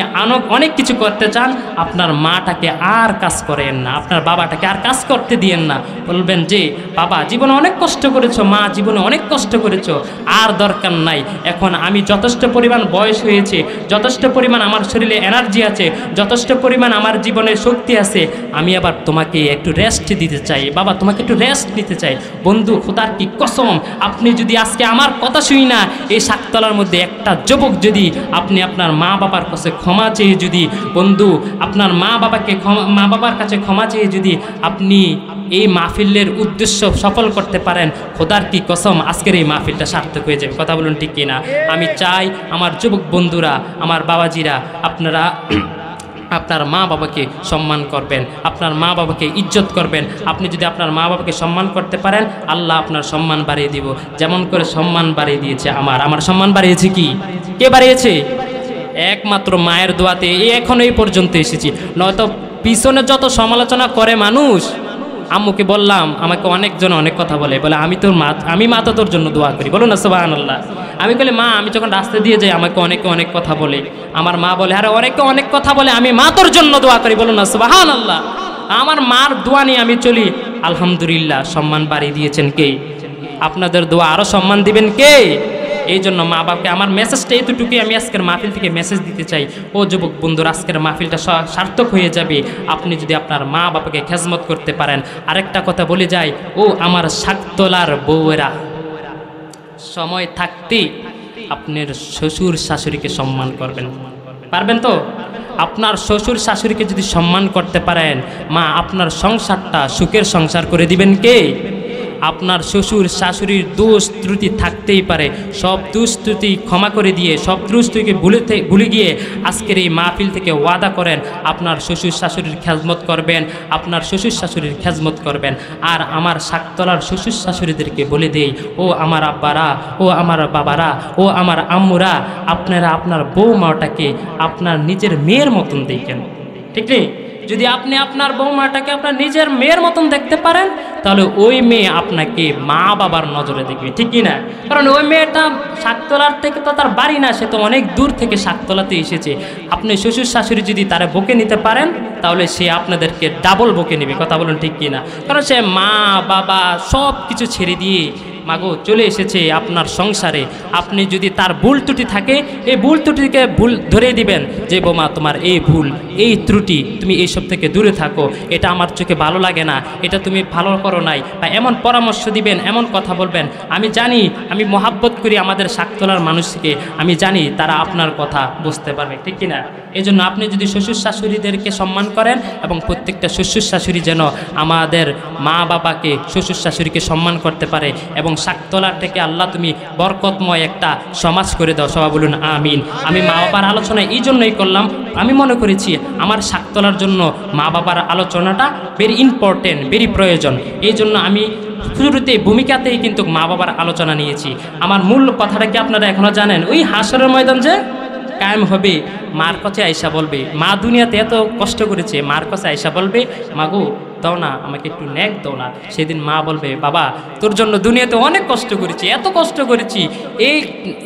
অনেক কিছু করতে চান, আপনার মাটাকে আর কাজ করেন না, আপনার বাবাটাকে আর কাজ করতে দিয়েন না। বলবেন যে বাবা জীবনে অনেক কষ্ট করেছো, মা জীবনে অনেক কষ্ট করেছো, আর দরকার নাই। এখন আমি যথেষ্ট পরিমাণ বয়স হয়েছে, যথেষ্ট পরিমাণ আমার শরীরে এনার্জি আছে, যথেষ্ট পরিমাণ আমার জীবনে শক্তি আছে, আমি আবার তোমাকে একটু রেস্ট দিতে চাই। বাবা তোমাকে একটু রেস্ট নিতে চাই। বন্ধু খোদার কি কসম, আপনি যদি আজকে আমার কথা শুই না, এই শাকতলার মধ্যে একটা যুবক যদি আপনি আপনার মা বাবার কাছে ক্ষমা চেয়ে যদি, বন্ধু আপনার মা বাবার কাছে ক্ষমা চেয়ে যদি আপনি এই মাহফিলের উদ্দেশ্য সফল করতে পারেন, খোদার কি কসম আজকের এই মাহফিলটা সার্থক হয়ে যাবে। কথা বলুন ঠিক কিনা? আমি চাই আমার যুবক বন্ধুরা, আমার বাবাজিরা, আপনারা আপনার মা বাবাকে সম্মান করবেন, আপনার মা বাবাকে ইজ্জত করবেন। আপনি যদি আপনার মা বাবাকে সম্মান করতে পারেন, আল্লাহ আপনার সম্মান বাড়িয়ে দিব। যেমন করে সম্মান বাড়িয়ে দিয়েছে আমার সম্মান বাড়িয়েছে কি? কে বাড়িয়েছে? একমাত্র মায়ের দোয়াতে এখন এই পর্যন্ত এসেছি। নয়তো পিছনে যত সমালোচনা করে মানুষ, আম্মুকে বললাম, আমাকে অনেকজন অনেক কথা বলে আমি মা তো তোর জন্য দোয়া করি, বলো না সুবহানাল্লাহ। আমি বলি মা, আমি যখন রাস্তা দিয়ে যাই আমাকে অনেকে অনেক কথা বলে, আমার মা বলে আরে অনেকে অনেক কথা বলে, আমি মা তোর জন্য দোয়া করি, বলো না সুবহানাল্লাহ। আমার মার দোয়া নিয়ে আমি চলি, আলহামদুলিল্লাহ। সম্মান বাড়িয়ে দিয়েছেন কে? আপনাদের দোয়া আরো সম্মান দিবেন কে? এই জন্য মা বাবাকে আমার মেসেজটা এতটুকুই আমি আজকের মাহফিল থেকে মেসেজ দিতে চাই। ও যুবক বন্ধুরা, আজকের মাহফিলটা সার্থক হয়ে যাবে আপনি যদি আপনার মা বাবাকে খেজমত করতে পারেন। আরেকটা কথা বলে যাই, ও আমার শাকতলার বউয়েরা, সময় থাকতে আপনার শ্বশুর শাশুড়িকে সম্মান করবেন, পারবেন তো? আপনার শ্বশুর শাশুড়িকে যদি সম্মান করতে পারেন, মা আপনার সংসারটা সুখের সংসার করে দিবেন কে? আপনার শ্বশুর শাশুড়ির দোষ ত্রুটি থাকতেই পারে, সব দোষ ত্রুটি ক্ষমা করে দিয়ে, সব দোষ ত্রুটিকে ভুলে গিয়ে আজকের এই মাহফিল থেকে ওয়াদা করেন আপনার শ্বশুর শাশুড়ির খেজমত করবেন, আপনার শ্বশুর শাশুড়ির খেজমত করবেন। আর আমার শাকতলার শ্বশুর শাশুড়িদেরকে বলে দেই, ও আমার আব্বারা, ও আমার বাবারা, ও আমার আম্মুরা, আপনারা আপনার বৌমাটাকে আপনার নিজের মেয়ের মতন দেখেন, ঠিক নেই? যদি আপনি আপনার বৌমাটাকে আপনার নিজের মেয়ের মতন দেখতে পারেন, তাহলে ওই মেয়ে আপনাকে মা বাবার নজরে দেখবে, ঠিক কি না? কারণ ওই মেয়েটা শাকতলার থেকে তো তার বাড়ি না, সে তো অনেক দূর থেকে শাকতলাতে এসেছে। আপনি শ্বশুর শাশুড়ি যদি তারা বকে নিতে পারেন, তাহলে সে আপনাদেরকে ডাবল বকে নেবে, কথা বলুন ঠিক কি না? কারণ সে মা বাবা সব কিছু ছেড়ে দিয়ে মাগো চলে এসেছে আপনার সংসারে। আপনি যদি তার ভুল ত্রুটি থাকে, এই ভুল ত্রুটিকে ভুল ধরে দিবেন যে বোমা তোমার এই ভুল, এই ত্রুটি, তুমি এইসব থেকে দূরে থাকো, এটা আমার চোখে ভালো লাগে না, এটা তুমি ভালো করো নাই, বা এমন পরামর্শ দিবেন, এমন কথা বলবেন। আমি জানি, আমি মহাব্বত করি আমাদের শাকতলার মানুষকে, আমি জানি তারা আপনার কথা বুঝতে পারবে, ঠিক কিনা? এই জন্য আপনি যদি শ্বশুর শাশুড়িদেরকে সম্মান করেন, এবং প্রত্যেকটা শ্বশুর শাশুড়ি যেন আমাদের মা বাবাকে, শ্বশুর শাশুড়িকে সম্মান করতে পারে, এবং শাকতলার থেকে আল্লাহ তুমি বরকতময় একটা সমাজ করে দাও, সবাই বলুন আমিন। আমি মা বাবার আলোচনা এই জন্যই করলাম, আমি মনে করেছি আমার শাকতলার জন্য মা বাবার আলোচনাটা ভেরি ইম্পর্টেন্ট, ভেরি প্রয়োজন। এই জন্য আমি শুরুতে ভূমিকাতেই কিন্তু মা বাবার আলোচনা নিয়েছি। আমার মূল কথাটা কি আপনারা এখনো জানেন? ওই হাসরের ময়দান যে কায়েম হবে, মার কাছে আয়সা বলবে, মা দুনিয়াতে এত কষ্ট করেছে, মার কাছে আয়সা বলবে, মাগো দাও না, আমাকে একটু ন্যাক দাও না। সেদিন মা বলবে, বাবা তোর জন্য দুনিয়াতে অনেক কষ্ট করেছি, এত কষ্ট করেছি,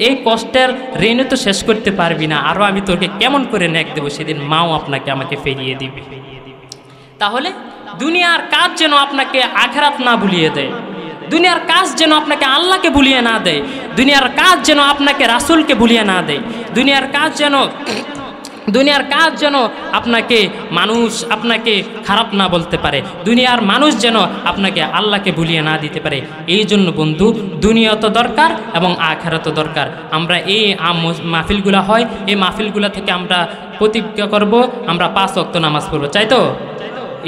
এই কষ্টের ঋণে তো শেষ করতে পারবি না, আরও আমি তোকে কেমন করে ন্যাক দেবো? সেদিন মাও আমাকে ফিরিয়ে দিবে। তাহলে দুনিয়ার কাজ যেন আপনাকে আখিরাত না ভুলিয়ে দেয়, দুনিয়ার কাজ যেন আপনাকে আল্লাহকে ভুলিয়ে না দেয়, দুনিয়ার কাজ যেন আপনাকে রাসূলকে ভুলিয়ে না দেয়, দুনিয়ার কাজ যেন আপনাকে খারাপ না বলতে পারে, দুনিয়ার মানুষ যেন আপনাকে আল্লাহকে ভুলিয়ে না দিতে পারে। এই জন্য বন্ধু, দুনিয়া তো দরকার এবং আখিরাত তো দরকার। আমরা এই মাহফিলগুলো হয়, এই মাহফিলগুলো থেকে আমরা প্রতিজ্ঞা করব, আমরা 5 ওয়াক্ত নামাজ পড়ব, চাই তো?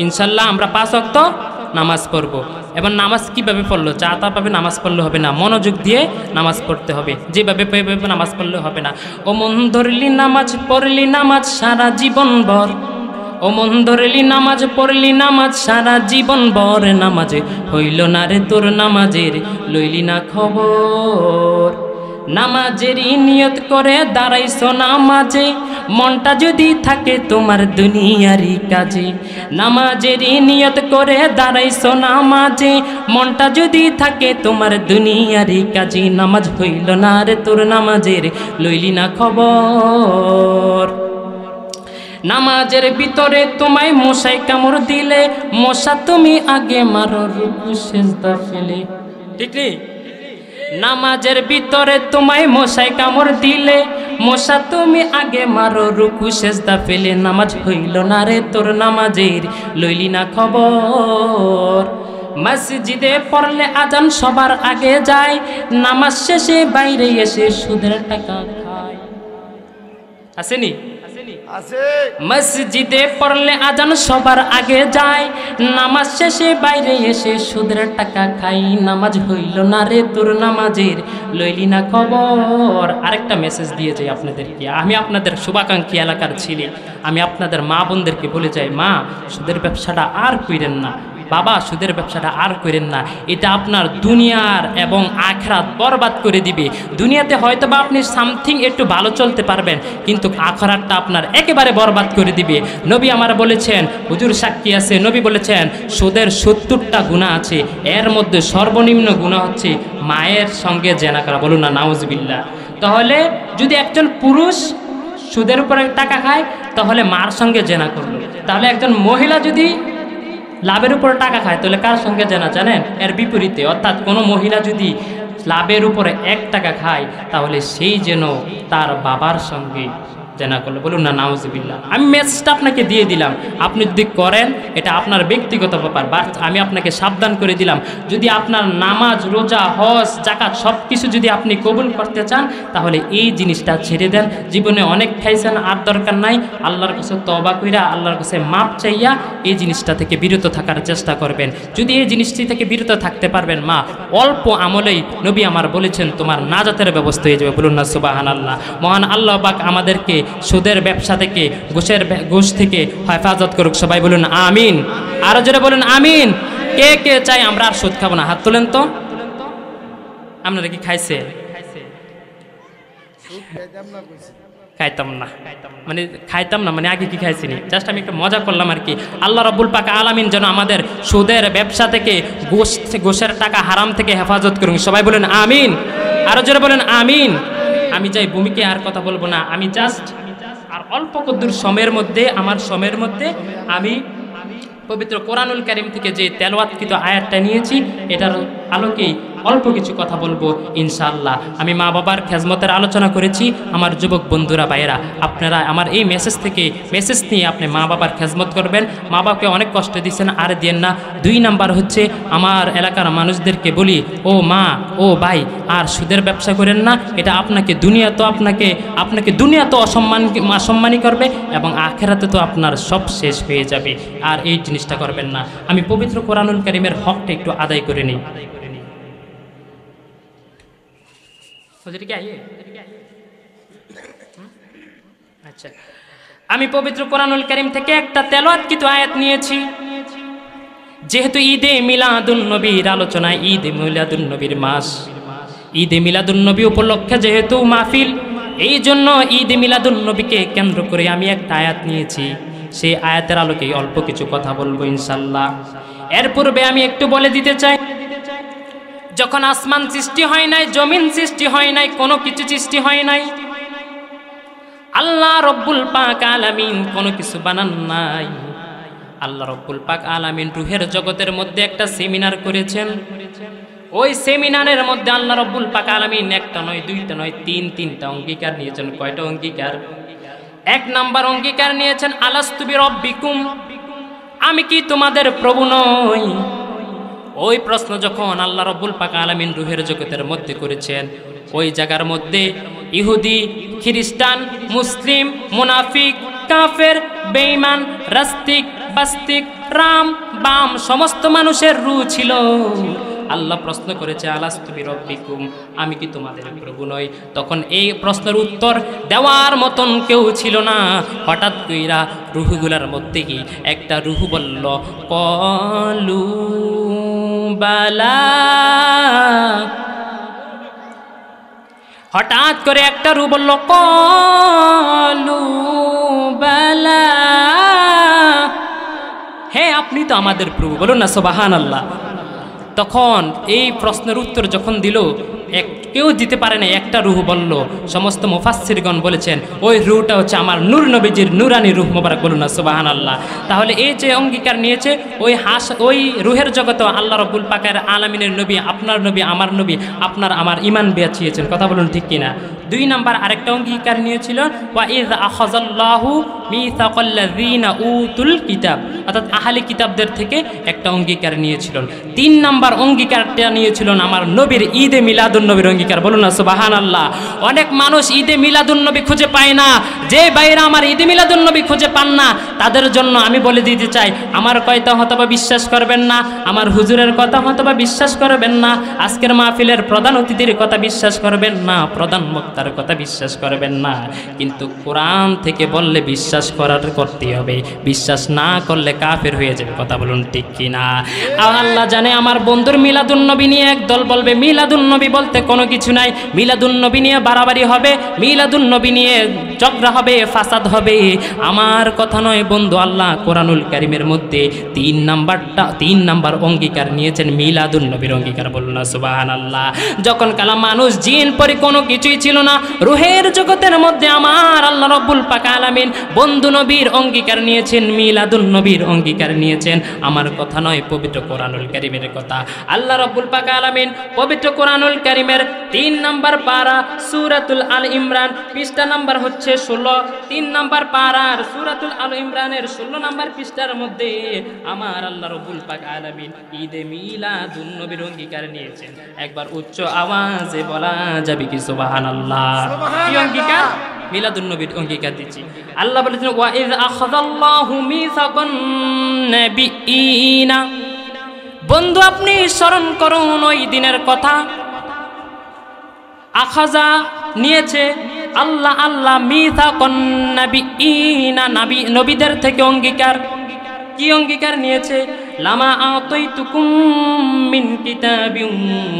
ইনশাল্লাহ আমরা 5 ওয়াক্ত নামাজ পড়ব। এবার নামাজ কীভাবে পড়লো? চা তাভাবে নামাজ পড়লে হবে না, মনোযোগ দিয়ে নামাজ পড়তে হবে, যেভাবে নামাজ পড়লে হবে না। ও মন ধরলি নামাজ পড়লি নামাজ সারা জীবন ভর, ও মন ধরলি নামাজ পড়লি নামাজ সারা জীবন ভর, নামাজে হইল না রে তোর নামাজের লইলি না খবর। নামাজেরই নিয়ত করে দাঁড়াইছো নামাজে, মনটা যদি থাকে তোমার দুনিয়ারি কাজে। নামাজেরই নিয়ত করে দাঁড়াইছো নামাজে, মনটা যদি থাকে তোমার দুনিয়ারি কাজে। নামাজ হইল না রে তোর নামাজের লইলি না খবর। নামাজের ভিতরে তোমায় মশাই কামড় দিলে, মশা তুমি আগে মারো রুকু সিজদা ফেলে, ঠিক নেই? নামাজের ভিতরে তোমায় মশাই কামড় দিলে, মশা তুমি আগে মারো রুকু সিজদা ফেলে। নামাজ হইল না রে তোর নামাজের লইলি না খবর। মসজিদে পড়লে আজান সবার আগে যায়, নামাজ শেষে বাইরে এসে সুদের টাকা খায়। আসেনি? মসজিদে পড়লে আজান সবার আগে যায়, নামাজ শেষে বাইরে এসে সুদের টাকা খাই, নামাজ হইল না রে তোর নামাজের লইলি না খবর। আরেকটা মেসেজ দিয়ে যাই আপনাদেরকে, আমি আপনাদের শুভাকাঙ্ক্ষী এলাকার ছেলে, আমি আপনাদের মা বোনদেরকে বলে যাই, মা সুদের ব্যবসাটা আর কইরেন না, বাবা সুদের ব্যবসাটা আর করেন না, এটা আপনার দুনিয়ার এবং আখিরাত বরবাদ করে দিবে। দুনিয়াতে হয়তো বা আপনি সামথিং একটু ভালো চলতে পারবেন, কিন্তু আখিরাতটা আপনার একেবারে বরবাদ করে দিবে। নবী আমার বলেছেন, হুজুর সাক্ষী আছে, নবী বলেছেন সুদের 70টা গুনাহ আছে, এর মধ্যে সর্বনিম্ন গুনাহ হচ্ছে মায়ের সঙ্গে জেনা করা। বলুন না নাউজুবিল্লাহ। তাহলে যদি একজন পুরুষ সুদের উপরে টাকা খায় তাহলে মার সঙ্গে জেনা করলো, তাহলে একজন মহিলা যদি লাভের উপরে টাকা খায় তাহলে কার সঙ্গে জেনা জানেন? এর বিপরীতে, অর্থাৎ কোনো মহিলা যদি লাভের উপরে 1 টাকা খায় তাহলে সেই যেন তার বাবার সঙ্গে জেনা করলো। বলুন না নাউজুবিল্লাহ। আমি মেসেজটা আপনাকে দিয়ে দিলাম, আপনি যদি করেন এটা আপনার ব্যক্তিগত ব্যাপার, বাট আমি আপনাকে সাবধান করে দিলাম, যদি আপনার নামাজ রোজা হজ জাকাত সব কিছু যদি আপনি কবুল করতে চান তাহলে এই জিনিসটা ছেড়ে দেন। জীবনে অনেক খাইছেন, আর দরকার নাই, আল্লাহর কাছে তওবা কইরা আল্লাহর কাছে মাপ চাইয়া এই জিনিসটা থেকে বিরত থাকার চেষ্টা করবেন। যদি এই জিনিসটি থেকে বিরত থাকতে পারবেন, মা অল্প আমলেই নবী আমার বলেছেন তোমার নাজাতের ব্যবস্থা হয়ে যাবে। বলুন না সুবহানাল্লাহ। মহান আল্লাহ পাক আমাদেরকে সুদের ব্যবসা থেকে, ঘুষ থেকে হেফাজত করুক। সবাই বলুন আমিন। আরো জোরে বলুন আমিন। কে কে চাই আমরা আর সুদ খাবো না? হাত তোলেন তো। আপনারা কি খাইছে? খাইতাম না মানে আগে কি খাইছিনি, জাস্ট আমি একটু মজা করলাম আর কি। আল্লাহ রাব্বুল পাক আলামিন যেন আমাদের সুদের ব্যবসা থেকে, ঘুষের টাকা হারাম থেকে হেফাজত করুন। সবাই বলেন আমিন। আরো জোরে বলেন আমিন। আমি যাই ভূমিকে আর কথা বলবো না, আমি জাস্ট আর অল্প কদ্দুর সময়ের মধ্যে আমি পবিত্র কোরআনুল কারীম থেকে যে তেলাওয়াতকৃত আয়াতটা নিয়েছি এটার আলোকেই অল্প কিছু কথা বলবো ইনশাআল্লাহ। আমি মা বাবার খেজমতের আলোচনা করেছি। আমার যুবক বন্ধুরা ভাইয়েরা, আপনারা আমার এই মেসেজ নিয়ে আপনি মা বাবার খেজমত করবেন। মা বাবাকে অনেক কষ্ট দিচ্ছেন, আর দিয়েন না। 2 নাম্বার হচ্ছে আমার এলাকার মানুষদেরকে বলি, ও মা ও ভাই, আর সুদের ব্যবসা করেন না। এটা আপনাকে দুনিয়া তো অসম্মানী করবে এবং আখিরাতে তো আপনার সব শেষ হয়ে যাবে। আর এই জিনিসটা করবেন না। আমি পবিত্র কোরআনুল কারীমের হকটা একটু আদায় করে নিই। আচ্ছা, আমি পবিত্র কোরআনুল কারীম থেকে একটা তেলাওয়াতকৃত আয়াত নিয়েছি। যেহেতু ঈদে মিলাদুন নবীর আলোচনা, ঈদে মিলাদুন নবীর মাস, ঈদে মিলাদুন নবী উপলক্ষে যেহেতু মাহফিল, এই জন্য ঈদে মিলাদুন নবীকে কেন্দ্র করে আমি একটা আয়াত নিয়েছি। সেই আয়াতের আলোকে অল্প কিছু কথা বলবো ইনশাআল্লাহ। এর পূর্বে আমি একটু বলে দিতে চাই, যখন আসমান সৃষ্টি হয় নাই, জমিন সৃষ্টি হয় নাই, কোনো কিছু সৃষ্টি হয় নাই, আল্লাহ রব্বুল পাক আলামিন কোনো কিছু বানান নাই। আল্লাহ রব্বুল পাক আলামিন রূহের জগতের মধ্যে একটা সেমিনার করেছেন। ওই সেমিনারের মধ্যে আল্লাহ রব্বুল পাক আলামিন একটা নয়, দুইটা নয়, তিনটা অঙ্গীকার নিয়েছেন। কয়টা অঙ্গীকার? 1 নাম্বার অঙ্গীকার নিয়েছেন, আলাস্তু বিরব্বিকুম, আমি কি তোমাদের প্রভু নই? ওই প্রশ্ন যখন আল্লাহ রাব্বুল পাক আলামিন রূহের জগতের মধ্যে করেছেন, ওই জায়গার মধ্যে ইহুদি, খ্রিস্টান, মুসলিম, মুনাফিক, কাফের, বেঈমান, রাস্তিক, বাস্তিক, রাম, বাম সমস্ত মানুষের রূহ ছিল। আল্লাহ প্রশ্ন করেছে, আলাস্তু বিরব্বিকুম, আমি কি তোমাদের প্রভু নই? তখন এই প্রশ্নের উত্তর দেওয়ার মতন কেউ ছিল না। হঠাৎ কইরা রূহগুলার মধ্যে কি একটা রূহ বলল, কলু বালা। হঠাৎ করে একটা রূহ বলল, কলু বালা, হে আপনি তো আমাদের প্রভু। বলুন না সুবহানাল্লাহ। তখন এই প্রশ্নের উত্তর যখন দিল, কেউ দিতে পারে না, একটা রূহ বলল। সমস্ত মুফাসসিরগণ বলেছেন ওই রূহটা হচ্ছে আমার নূর নবীজির নূরানি রূহ মোবারক। বলুন না সুবহানাল্লাহ। তাহলে এই যে অঙ্গীকার নিয়েছে, ওই রূহের জগতে আল্লাহ রাব্বুল পাকের আলামিনের নবী, আপনার নবী, আমার নবী, আপনার আমার ঈমান বেচিয়েছেন। কথা বলুন ঠিক কিনা? 2 নাম্বার আরেকটা অঙ্গীকার নিয়েছিল, ওয়া ইয আখাযাল্লাহু মিসাকাল্লাযীনা উতুল কিতাব, অর্থাৎ আহলে কিতাবদের থেকে একটা অঙ্গীকার নিয়েছিলেন। 3 নাম্বার অঙ্গীকারটা নিয়েছিলেন আমার নবীর ঈদে মিলাদ মিলাদুন্নবীর অঙ্গীকার, বলুন না সুবহানাল্লাহ। অনেক মানুষ ঈদে মিলাদুন্নবী খুঁজে পায় না। যে ভাইরা আমার ঈদে মিলাদুন্নবী খুঁজে পান না, তাদের জন্য আমি বলে দিতে চাই, আমার কথা হয়তোবা বিশ্বাস করবেন না, আমার হুজুরের কথা হয়তোবা বিশ্বাস করবেন না, আজকের মাহফিলের প্রধান অতিথির কথা বিশ্বাস করবেন না, প্রধান বক্তার কথা বিশ্বাস করবেন না, কিন্তু কোরআন থেকে বললে বিশ্বাস করতে হবে। বিশ্বাস না করলে কাফের হয়ে যাবে। কথা বলুন ঠিক কিনা? আল্লাহ জানে আমার বন্ধুর মিলাদুন্নবী নিয়ে একদল বলবে মিলাদুন্নবী বলতে কোনো কিছু নাই, মিলাদুন্নবী নিয়ে বাড়াবাড়ি হবে, মিলাদুন্নবী নিয়ে ঝগড়া হবে, ফাসাদ হবে। আমার কথা নয় বন্ধু, আল্লাহ কোরআনুল কারীমের মধ্যে 3 নাম্বার অঙ্গীকার নিয়েছেন, মিলাদুন্নবীর অঙ্গীকার, বলুন না সুবহানাল্লাহ। যখন কালা মানুষ জিন পরি কোনো কিছুই ছিল না, রুহের জগতের মধ্যে আমার আল্লাহ রাব্বুল পাক আলামিন বন্ধু নবীর অঙ্গীকার নিয়েছেন, মিলাদুন্নবীর অঙ্গীকার নিয়েছেন। আমার কথা নয়, পবিত্র কোরআনুল কারীমের কথা। আল্লাহ রাব্বুল পাক আলামিন পবিত্র কোরআনুল কারীমের 3 নাম্বার পারা সূরাতুল আল ইমরান, পৃষ্ঠা নাম্বার হচ্ছে 16, 3 নাম্বার পারার সূরাতুল আল ইমরানের 16 নাম্বার পৃষ্ঠার মধ্যে আমার আল্লাহ রাব্বুল পাক আলামিন ঈদে মিলাদুন্নবীর অঙ্গীকার নিয়েছেন। একবার উচ্চ আওয়াজে বলা যাবে কি সুবহানাল্লাহ? কি অঙ্গীকার? মিলাদুন্নবীর অঙ্গীকার দিচ্ছি। আল্লাহ বলেছেন ওয়া ইয আখাযাল্লাহু মিসাকান নাবিয়িনা। বন্ধু আপনি স্মরণ করুন ওই দিনের কথা। আখাযা নিয়েছে আল্লাহ মিসাকান নাবিয়িনা, নবীদের থেকে অঙ্গীকার। কি অঙ্গীকার নিয়েছে? লামা আতাইতুকুম মিন কিতাবিন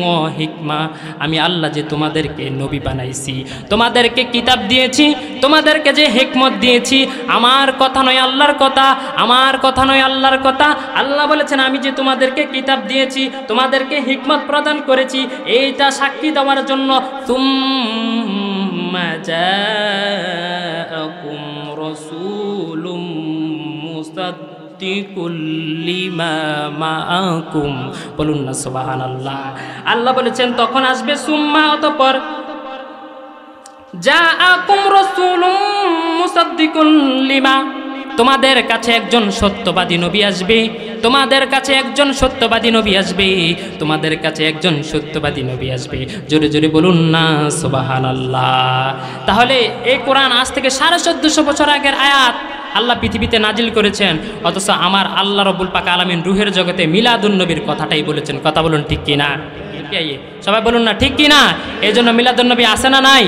ওয়া হিকমা, আমি আল্লাহ যে তোমাদেরকে নবী বানাইছি, তোমাদেরকে কিতাব দিয়েছি, তোমাদেরকে যে হিকমত দিয়েছি, আমার কথা নয় আল্লাহর কথা, আমার কথা নয় আল্লাহর কথা। আল্লাহ বলেছেন আমি যে তোমাদেরকে কিতাব দিয়েছি, তোমাদেরকে হিকমত প্রদান করেছি, এইটা সাক্ষী দেওয়ার জন্য সুম্মা জাআকুম রাসূলুম মুসাদ্দিকুল লিমা মাআকুম, বলুন না সুবহানাল্লাহ। আল্লাহ বলেছেন তখন আসবে সুম্মা, অতঃপর জাআকুম রাসূলুম মুসাদ্দিকুল লিমা, তোমাদের কাছে একজন সত্যবাদী নবী আসবে, তোমাদের কাছে একজন সত্যবাদী নবী আসবে, তোমাদের কাছে একজন সত্যবাদী নবী আসবে। জোরে জোরে বলুন না সুবহানাল্লাহ। তাহলে এই কোরআন আজ থেকে 1450 বছর আগের আয়াত আল্লাহ পৃথিবীতে নাজিল করেছেন, অথচ আমার আল্লাহ রাব্বুল পাক আলামিন রুহের জগতে মিলাদুন্নবীর কথাটাই বলেছেন। কথা বলুন ঠিক কিনা? সবাই বলুন না ঠিক কিনা? এই জন্য মিলাদুন্নবী আসে না নাই?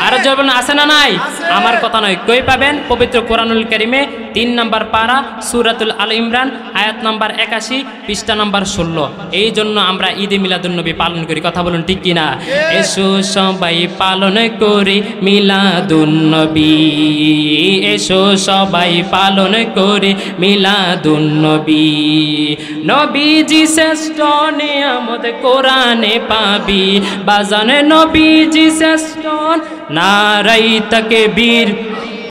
আরো জবান আসে না নাই? আমার কথা নয়, কই পাবেন? পবিত্র কোরআনুল কারীমে 3 নাম্বার পারা সূরাতুল আল ইমরান আয়াত নাম্বার 81 পৃষ্ঠা নাম্বার 16। এই জন্য আমরা ঈদে মিলাদুন্নবী পালন করি। কথা বলুন ঠিক কিনা? এসো সবাই পালন করি মিলাদুন্নবী, এসো সবাই পালন করি মিলাদুন্নবী। নবীজি শ্রেষ্ঠ নিয়ামত কোরআনে পাবি, বাজানে নবীজি শ্রেষ্ঠ, নারাই তাকবীর